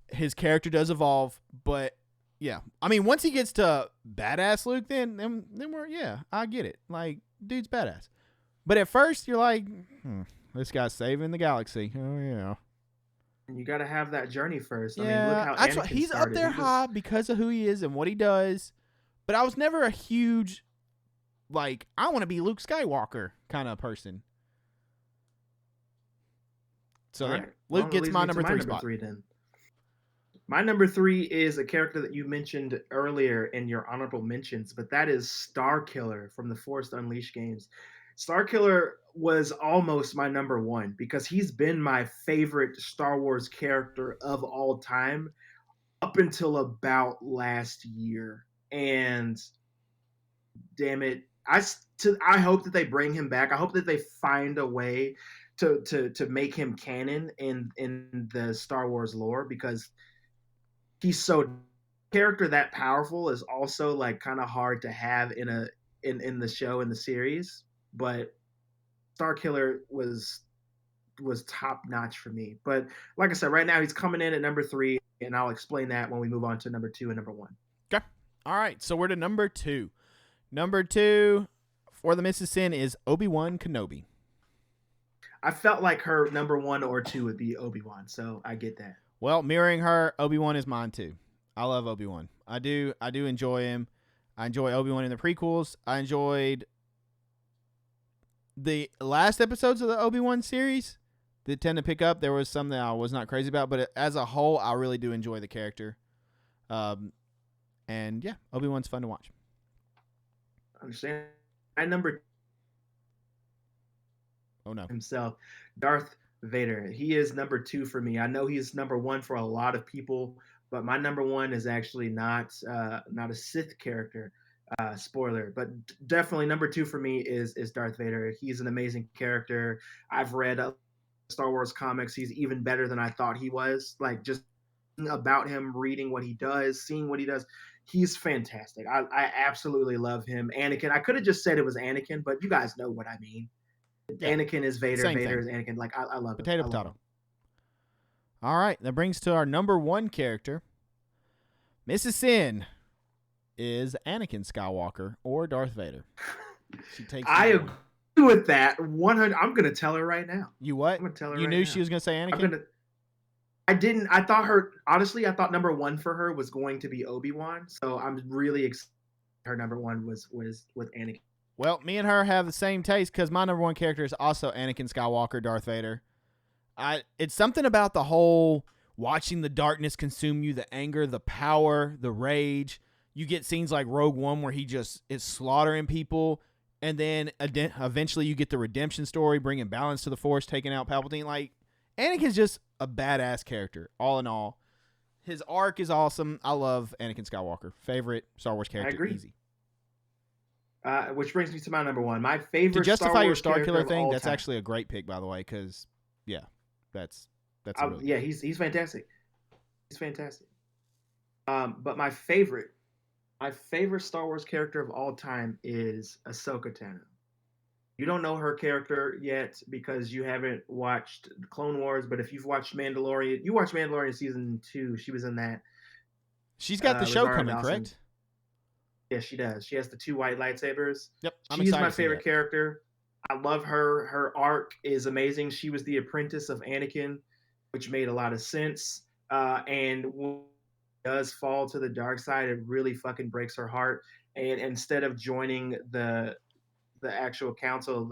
His character does evolve, but yeah. I mean, once he gets to badass Luke, then we're, yeah, I get it. Like, dude's badass. But at first, you're like, this guy's saving the galaxy. Oh, yeah. You got to have that journey first. Yeah, I mean, look how Anakin he's started. up there high because of who he is and what he does. But I was never a huge, like, I want to be Luke Skywalker kind of person. So right. Luke gets my number 3 spot. My number 3 is a character that you mentioned earlier in your honorable mentions, but that is Starkiller from the Force Unleashed games. Starkiller was almost my number 1 because he's been my favorite Star Wars character of all time up until about last year. And damn it, I hope that they bring him back. I hope that they find a way to make him canon in the Star Wars lore, because he's so character that powerful is also like kind of hard to have in the show, in the series. But Starkiller was top notch for me. But like I said, right now he's coming in at number 3, and I'll explain that when we move on to number 2 and number 1. Okay. All right. So we're to number 2. Number 2 for the Mrs. Sin is Obi-Wan Kenobi. I felt like her number 1 or 2 would be Obi-Wan, so I get that. Well, mirroring her, Obi-Wan is mine too. I love Obi-Wan. I do enjoy him. I enjoy Obi-Wan in the prequels. I enjoyed the last episodes of the Obi-Wan series that tend to pick up. There was some that I was not crazy about, but as a whole, I really do enjoy the character. And yeah, Obi-Wan's fun to watch. I understand. My number Oh no. himself, Darth Vader. He is number 2 for me. I know he's number 1 for a lot of people, but my number 1 is actually not a Sith character. Spoiler, but definitely number 2 for me is Darth Vader. He's an amazing character. I've read Star Wars comics. He's even better than I thought he was. Like just about him, reading what he does, seeing what he does. He's fantastic. I absolutely love him. Anakin. I could have just said it was Anakin, but you guys know what I mean. Yeah. Anakin is Vader. Same Vader thing. is Anakin. Like I love Potato, it. I love potato. him. All right. That brings to our number 1 character. Mrs. Sin is Anakin Skywalker or Darth Vader. She takes. I agree with that 100. I'm gonna tell her right now. You what? I'm gonna tell her. You right knew now. she was gonna say Anakin. I didn't. I thought her. Honestly, I thought number 1 for her was going to be Obi-Wan. So I'm really excited. Her number 1 was with Anakin. Well, me and her have the same taste because my number 1 character is also Anakin Skywalker, Darth Vader. It's something about the whole watching the darkness consume you, the anger, the power, the rage. You get scenes like Rogue One where he just is slaughtering people, and then eventually you get the redemption story, bringing balance to the Force, taking out Palpatine. Like, Anakin's just a badass character, all in all. His arc is awesome. I love Anakin Skywalker. Favorite Star Wars character. I agree. Easy. Which brings me to my number 1. My favorite. To justify your Star Star Killer thing, that's time. actually a great pick, by the way, because, yeah, that's really yeah, he's fantastic. He's fantastic. But my favorite Star Wars character of all time is Ahsoka Tano. You don't know her character yet because you haven't watched Clone Wars, but if you've watched Mandalorian, you watched Mandalorian season 2. She was in that. She's got the show Rosario coming, Dawson. correct? Yeah, she does. She has the 2 white lightsabers. Yep. She's my favorite character. I love her. Her arc is amazing. She was the apprentice of Anakin, which made a lot of sense. And when she does fall to the dark side, it really fucking breaks her heart. And instead of joining the actual council,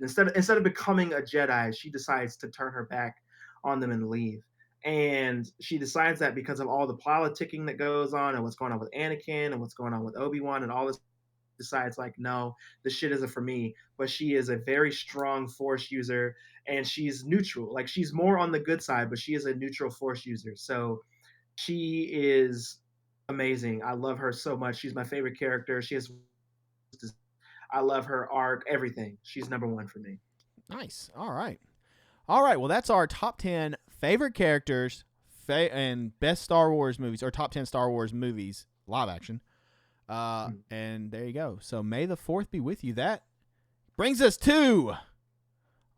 instead of becoming a Jedi, she decides to turn her back on them and leave. And she decides that because of all the politicking that goes on and what's going on with Anakin and what's going on with Obi-Wan and all this, decides like, no, this shit isn't for me. But she is a very strong Force user, and she's neutral. Like, she's more on the good side, but she is a neutral Force user. So she is amazing. I love her so much. She's my favorite character. I love her arc, everything. She's number 1 for me. Nice. All right. Well, that's our top 10 favorite characters and best Star Wars movies, or top 10 Star Wars movies, live action. And there you go. So may the 4th be with you. That brings us to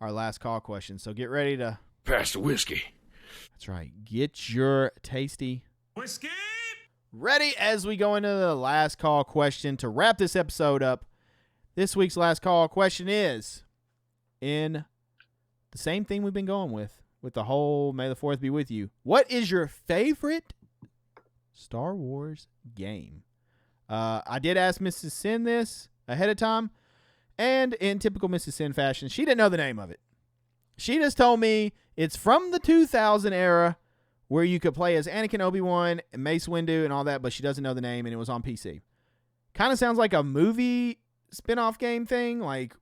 our last call question. So get ready to pass the whiskey. That's right. Get your tasty Whiskey ready as we go into the last call question to wrap this episode up. This week's last call question is in the same thing we've been going with the whole May the 4th be with you. What is your favorite Star Wars game? I did ask Mrs. Sin this ahead of time, and in typical Mrs. Sin fashion, she didn't know the name of it. She just told me it's from the 2000 era where you could play as Anakin, Obi-Wan, and Mace Windu and all that, but she doesn't know the name, and it was on PC. Kind of sounds like a movie spin-off game thing, like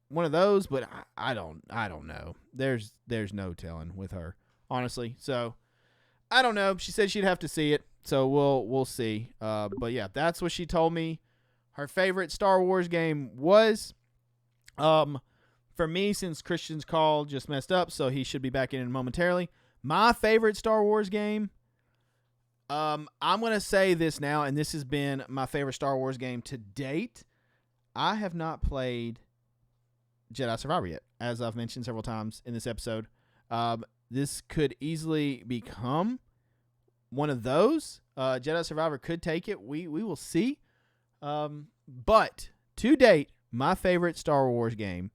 one of those, but I don't know. There's no telling with her, honestly. So I don't know. She said she'd have to see it, so we'll see. But yeah, that's what she told me her favorite Star Wars game was. For me, since Christian's call just messed up, so he should be back in momentarily. My favorite Star Wars game, I'm going to say this now, and this has been my favorite Star Wars game to date. I have not played Jedi Survivor yet, as I've mentioned several times in this episode. This could easily become one of those. Jedi Survivor could take it. We will see. But to date, my favorite Star Wars game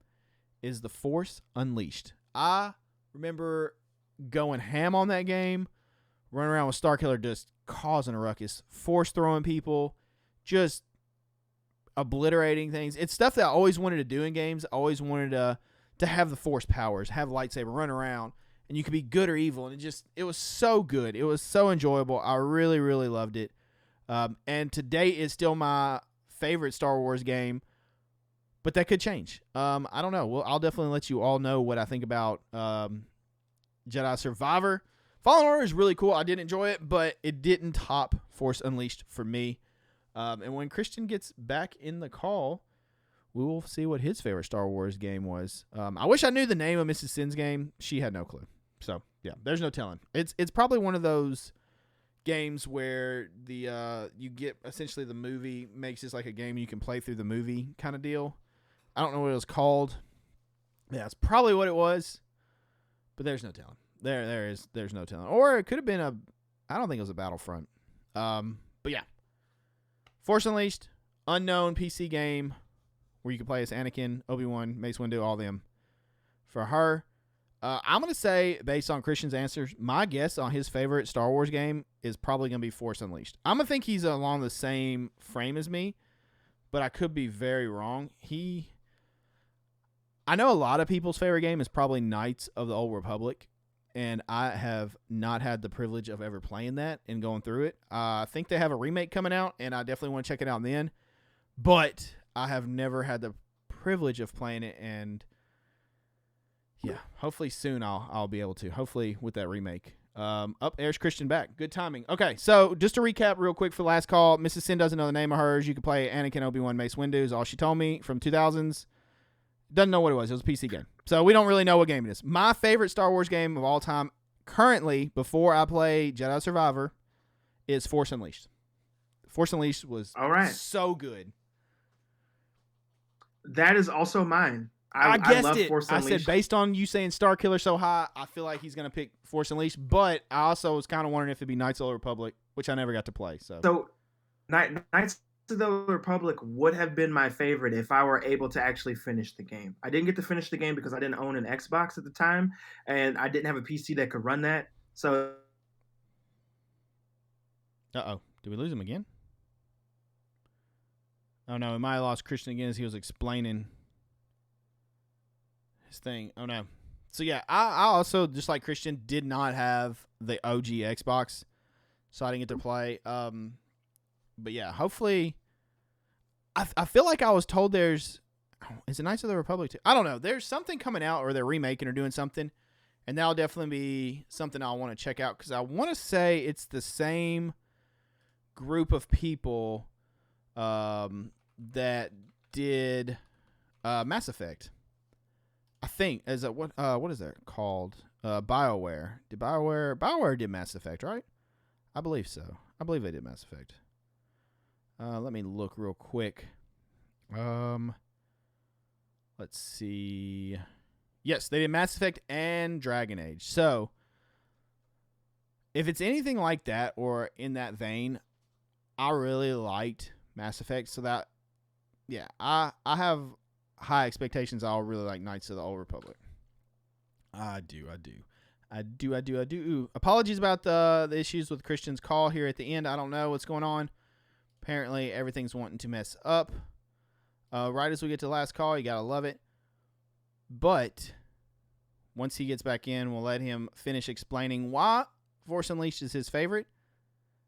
is The Force Unleashed. I remember going ham on that game, running around with Starkiller just causing a ruckus, force throwing people, just obliterating things. It's stuff that I always wanted to do in games. I always wanted to have the Force powers, have a lightsaber, run around, and you could be good or evil. And it was so good. It was so enjoyable. I really, really loved it. And to date, it's still my favorite Star Wars game. but that could change. I don't know. Well, I'll definitely let you all know what I think about Jedi Survivor. Fallen Order is really cool. I did enjoy it, but it didn't top Force Unleashed for me. And when Christian gets back in the call, we will see what his favorite Star Wars game was. I wish I knew the name of Mrs. Sin's game. She had no clue. So, yeah, there's no telling. It's probably one of those games where you get essentially the movie makes this like a game you can play through the movie kind of deal. I don't know what it was called. Yeah, it's probably what it was, but there's no telling. There's no telling. Or it could have been I don't think it was a Battlefront. But yeah. Force Unleashed, unknown PC game where you can play as Anakin, Obi-Wan, Mace Windu, all them. For her, I'm going to say, based on Christian's answers, my guess on his favorite Star Wars game is probably going to be Force Unleashed. I'm going to think he's along the same frame as me, but I could be very wrong. I know a lot of people's favorite game is probably Knights of the Old Republic, and I have not had the privilege of ever playing that and going through it. I think they have a remake coming out, and I definitely want to check it out then, but I have never had the privilege of playing it, and yeah, hopefully soon I'll be able to. Hopefully with that remake. There's Christian back. Good timing. Okay, so just to recap real quick for the last call, Mrs. Sin doesn't know the name of hers. You can play Anakin, Obi-Wan, Mace Windu is all she told me from 2000s. Doesn't know what it was. It was a PC game. So we don't really know what game it is. My favorite Star Wars game of all time currently, before I play Jedi Survivor, is Force Unleashed. Force Unleashed was so good. That is also mine. I guessed love it. Force I Unleashed. said, based on you saying Star Killer so high, I feel like he's going to pick Force Unleashed. But I also was kind of wondering if it'd be Knights of the Republic, which I never got to play. So Knights of the Republic would have been my favorite if I were able to actually finish the game. I didn't get to finish the game because I didn't own an Xbox at the time, and I didn't have a PC that could run that. So, did we lose him again? Oh no, we might have lost Christian again as he was explaining his thing. Oh no. So yeah, I also, just like Christian, did not have the OG Xbox, so I didn't get to play. But yeah, hopefully, I feel like I was told is it Knights of the Republic 2? I don't know. There's something coming out, or they're remaking or doing something, and that'll definitely be something I'll want to check out, because I want to say it's the same group of people that did Mass Effect. I think what is that called? BioWare. BioWare did Mass Effect, right? I believe so. I believe they did Mass Effect. Let me look real quick. Let's see. Yes, they did Mass Effect and Dragon Age. So, if it's anything like that or in that vein, I really liked Mass Effect. So that, yeah, I have high expectations. I'll really like Knights of the Old Republic. I do. Apologies about the issues with Christian's call here at the end. I don't know what's going on. Apparently, everything's wanting to mess up. Right as we get to the last call, you got to love it. But once he gets back in, we'll let him finish explaining why Force Unleashed is his favorite.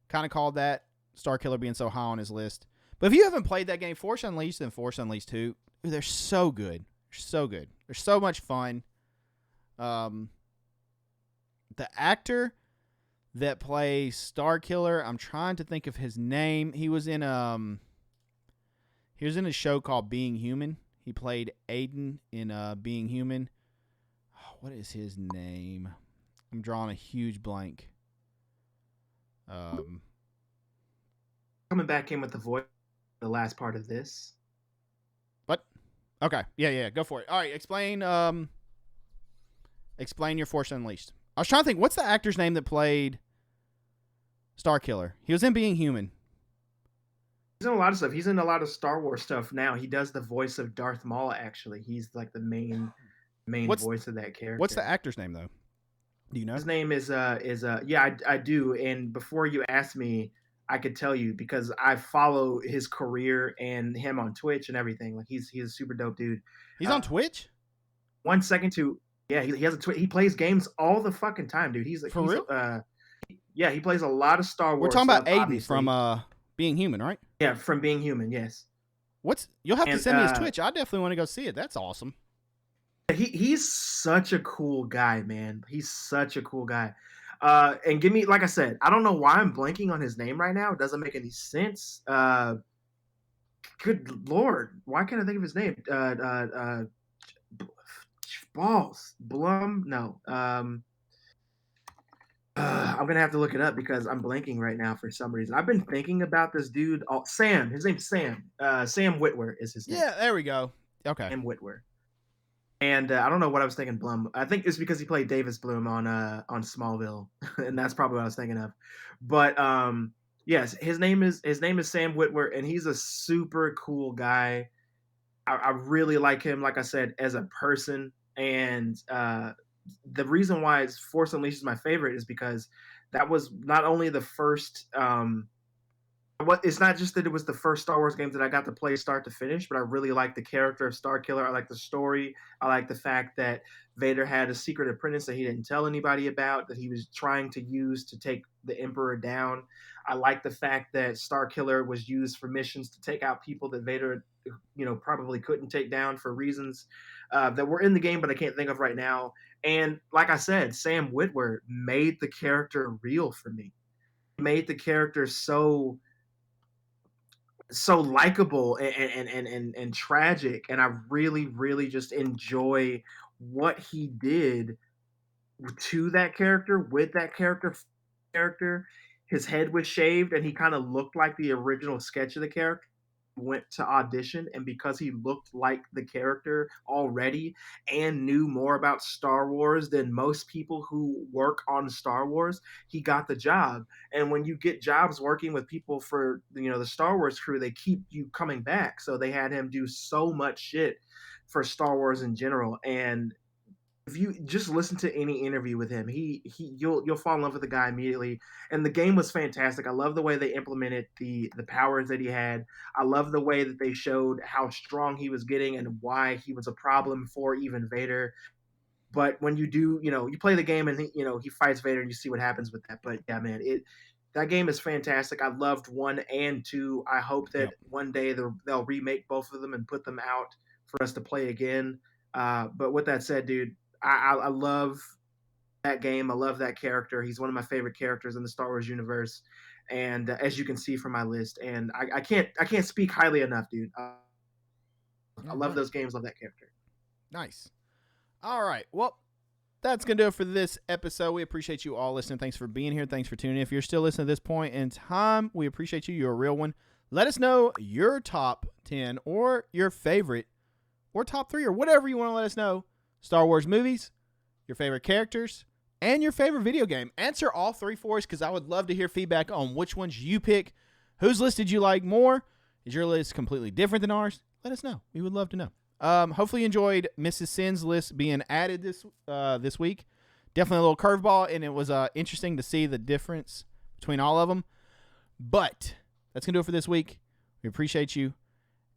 Kind of called that, Star Killer being so high on his list. But if you haven't played that game, Force Unleashed and Force Unleashed 2, they're so good. They're so good. They're so much fun. The actor that plays Star Killer, I'm trying to think of his name. He was in a show called Being Human. He played Aiden in Being Human. Oh, what is his name? I'm drawing a huge blank. Coming back in with the voice, the last part of this. What? Okay. Yeah. Go for it. All right. Explain your Force Unleashed. I was trying to think, what's the actor's name that played Star Killer? He was in Being Human. He's in a lot of stuff. He's in a lot of Star Wars stuff now. He does the voice of Darth Maul, actually. He's like the main voice of that character. What's the actor's name, though? Do you know? His name is I do. And before you ask me, I could tell you because I follow his career and him on Twitch and everything. Like he's a super dope dude. He's on Twitch? 1 second to yeah, he has a Twitch. He plays games all the fucking time, dude. He's For real? Yeah, he plays a lot of Star Wars. We're talking about Aiden obviously. from Being Human, right? Yeah, from Being Human, yes. You'll have to And send me his Twitch. I definitely want to go see it. That's awesome. he's such a cool guy, man. He's such a cool guy. And give me, like I said, I don't know why I'm blanking on his name right now. It doesn't make any sense. Good Lord, why can't I think of his name? Balls, Blum, no. I'm gonna have to look it up because I'm blanking right now for some reason. I've been thinking about this dude. Oh, Sam. His name's Sam. Sam Witwer is his name. Yeah, there we go. Okay. Sam Witwer. And I don't know what I was thinking. Blum. I think it's because he played Davis Bloom on Smallville, and that's probably what I was thinking of. But yes, his name is Sam Witwer, and he's a super cool guy. I really like him. Like I said, as a person, and the reason why Force Unleashed is my favorite is because that was not only the first. It's not just that it was the first Star Wars game that I got to play start to finish, but I really like the character of Starkiller. I like the story. I like the fact that Vader had a secret apprentice that he didn't tell anybody about, that he was trying to use to take the Emperor down. I like the fact that Starkiller was used for missions to take out people that Vader, probably couldn't take down for reasons that were in the game, but I can't think of right now. And like I said, Sam Witwer made the character real for me. He made the character so likable and tragic, and I really just enjoy what he did to that character, with that character. His head was shaved and he kind of looked like the original sketch of the character. Went to audition, and because he looked like the character already and knew more about Star Wars than most people who work on Star Wars, he got the job. And when you get jobs working with people for the Star Wars crew, they keep you coming back. So they had him do so much shit for Star Wars in general. And if you just listen to any interview with him, you'll fall in love with the guy immediately. And the game was fantastic. I love the way they implemented the powers that he had. I love the way that they showed how strong he was getting and why he was a problem for even Vader. But when you do, you play the game and he fights Vader and you see what happens with that. But yeah, man, that game is fantastic. I loved 1 and 2. I hope that one day they'll remake both of them and put them out for us to play again. But with that said, dude, I love that game. I love that character. He's one of my favorite characters in the Star Wars universe, and as you can see from my list, and I can't speak highly enough, dude. I love those games. Love that character. Nice. All right. Well, that's going to do it for this episode. We appreciate you all listening. Thanks for being here. Thanks for tuning in. If you're still listening at this point in time, we appreciate you. You're a real one. Let us know your top 10 or your favorite or top 3 or whatever you want to let us know. Star Wars movies, your favorite characters, and your favorite video game. Answer all 3 for us because I would love to hear feedback on which ones you pick. Whose list did you like more? Is your list completely different than ours? Let us know. We would love to know. Hopefully you enjoyed Mrs. Sin's list being added this week. Definitely a little curveball, and it was interesting to see the difference between all of them. But that's going to do it for this week. We appreciate you.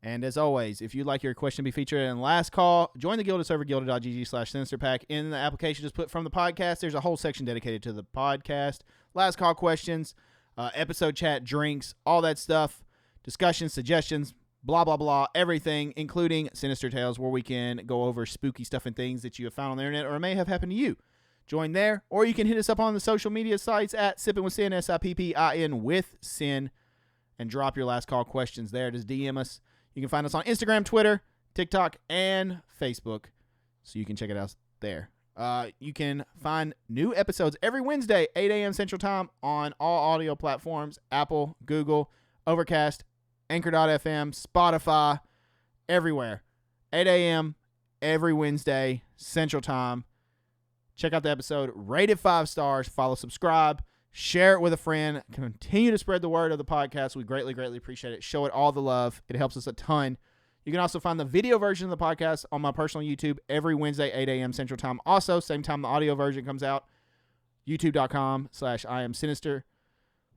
And as always, if you'd like your question to be featured in Last Call, join the Gilded server, gilded.gg/Sinister Pack. In the application, just put from the podcast. There's a whole section dedicated to the podcast. Last Call questions, episode chat, drinks, all that stuff, discussions, suggestions, blah, blah, blah, everything, including Sinister Tales, where we can go over spooky stuff and things that you have found on the internet or may have happened to you. Join there, or you can hit us up on the social media sites at Sippin With Sin, SIPPIN with Sin, and drop your Last Call questions there. Just DM us. You can find us on Instagram, Twitter, TikTok, and Facebook, so you can check it out there. You can find new episodes every Wednesday, 8 a.m. Central Time on all audio platforms, Apple, Google, Overcast, Anchor.fm, Spotify, everywhere. 8 a.m. every Wednesday, Central Time. Check out the episode. Rate it 5 stars. Follow, subscribe. Share it with a friend. Continue to spread the word of the podcast. We greatly, greatly appreciate it. Show it all the love. It helps us a ton. You can also find the video version of the podcast on my personal YouTube every Wednesday, 8 a.m. Central Time. Also, same time the audio version comes out, youtube.com/IamSinister.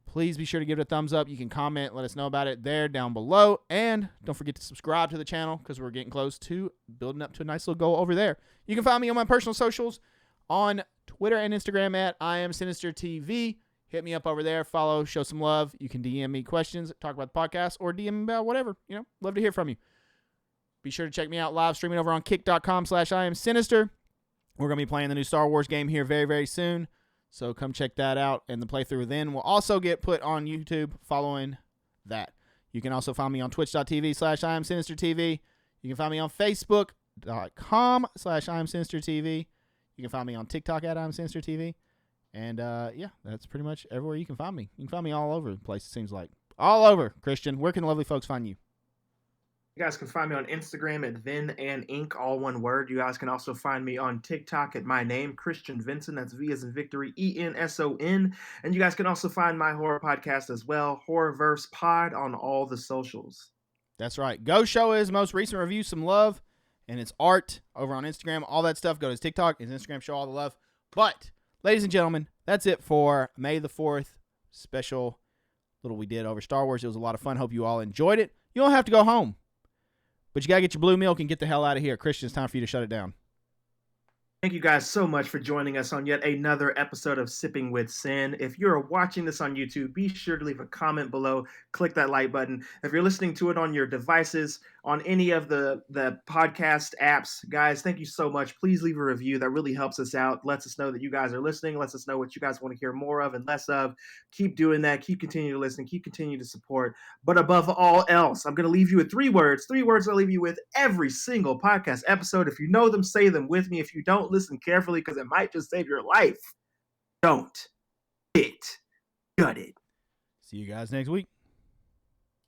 Please be sure to give it a thumbs up. You can comment. Let us know about it there down below. And don't forget to subscribe to the channel because we're getting close to building up to a nice little goal over there. You can find me on my personal socials on Twitter and Instagram at IamSinisterTV. hit me up over there. Follow, show some love. You can DM me questions, talk about the podcast, or DM me about whatever. Love to hear from you. Be sure to check me out live streaming over on kick.com/IamSinister. We're going to be playing the new Star Wars game here very, very soon. So come check that out. And the playthrough then will also get put on YouTube following that. You can also find me on twitch.tv/IamSinisterTV. You can find me on Facebook.com/IamSinisterTV. You can find me on TikTok at IamSinisterTV. And yeah, that's pretty much everywhere you can find me. You can find me all over the place, it seems like. All over. Christian, where can the lovely folks find you? You guys can find me on Instagram at Vin and Inc, all one word. You guys can also find me on TikTok at my name, Christian Vincent. That's V as in victory, ENSON. And you guys can also find my horror podcast as well, Horrorverse Pod, on all the socials. That's right. Go show his most recent review some love and its art over on Instagram. All that stuff. Go to his TikTok, his Instagram, show all the love. But, ladies and gentlemen, that's it for May the 4th special little we did over Star Wars. It was a lot of fun. Hope you all enjoyed it. You don't have to go home, but you got to get your blue milk and get the hell out of here. Christian, it's time for you to shut it down. Thank you guys so much for joining us on yet another episode of Sipping with Sin. If you're watching this on YouTube, be sure to leave a comment below. Click that like button. If you're listening to it on your devices, on any of the podcast apps, guys, thank you so much. Please leave a review. That really helps us out. Lets us know that you guys are listening. Lets us know what you guys want to hear more of and less of. Keep doing that. Keep continuing to listen. Keep continuing to support. But above all else, I'm going to leave you with 3 words. 3 words I'll leave you with every single podcast episode. If you know them, say them with me. If you don't, listen carefully because it might just save your life. Don't get gutted. See you guys next week.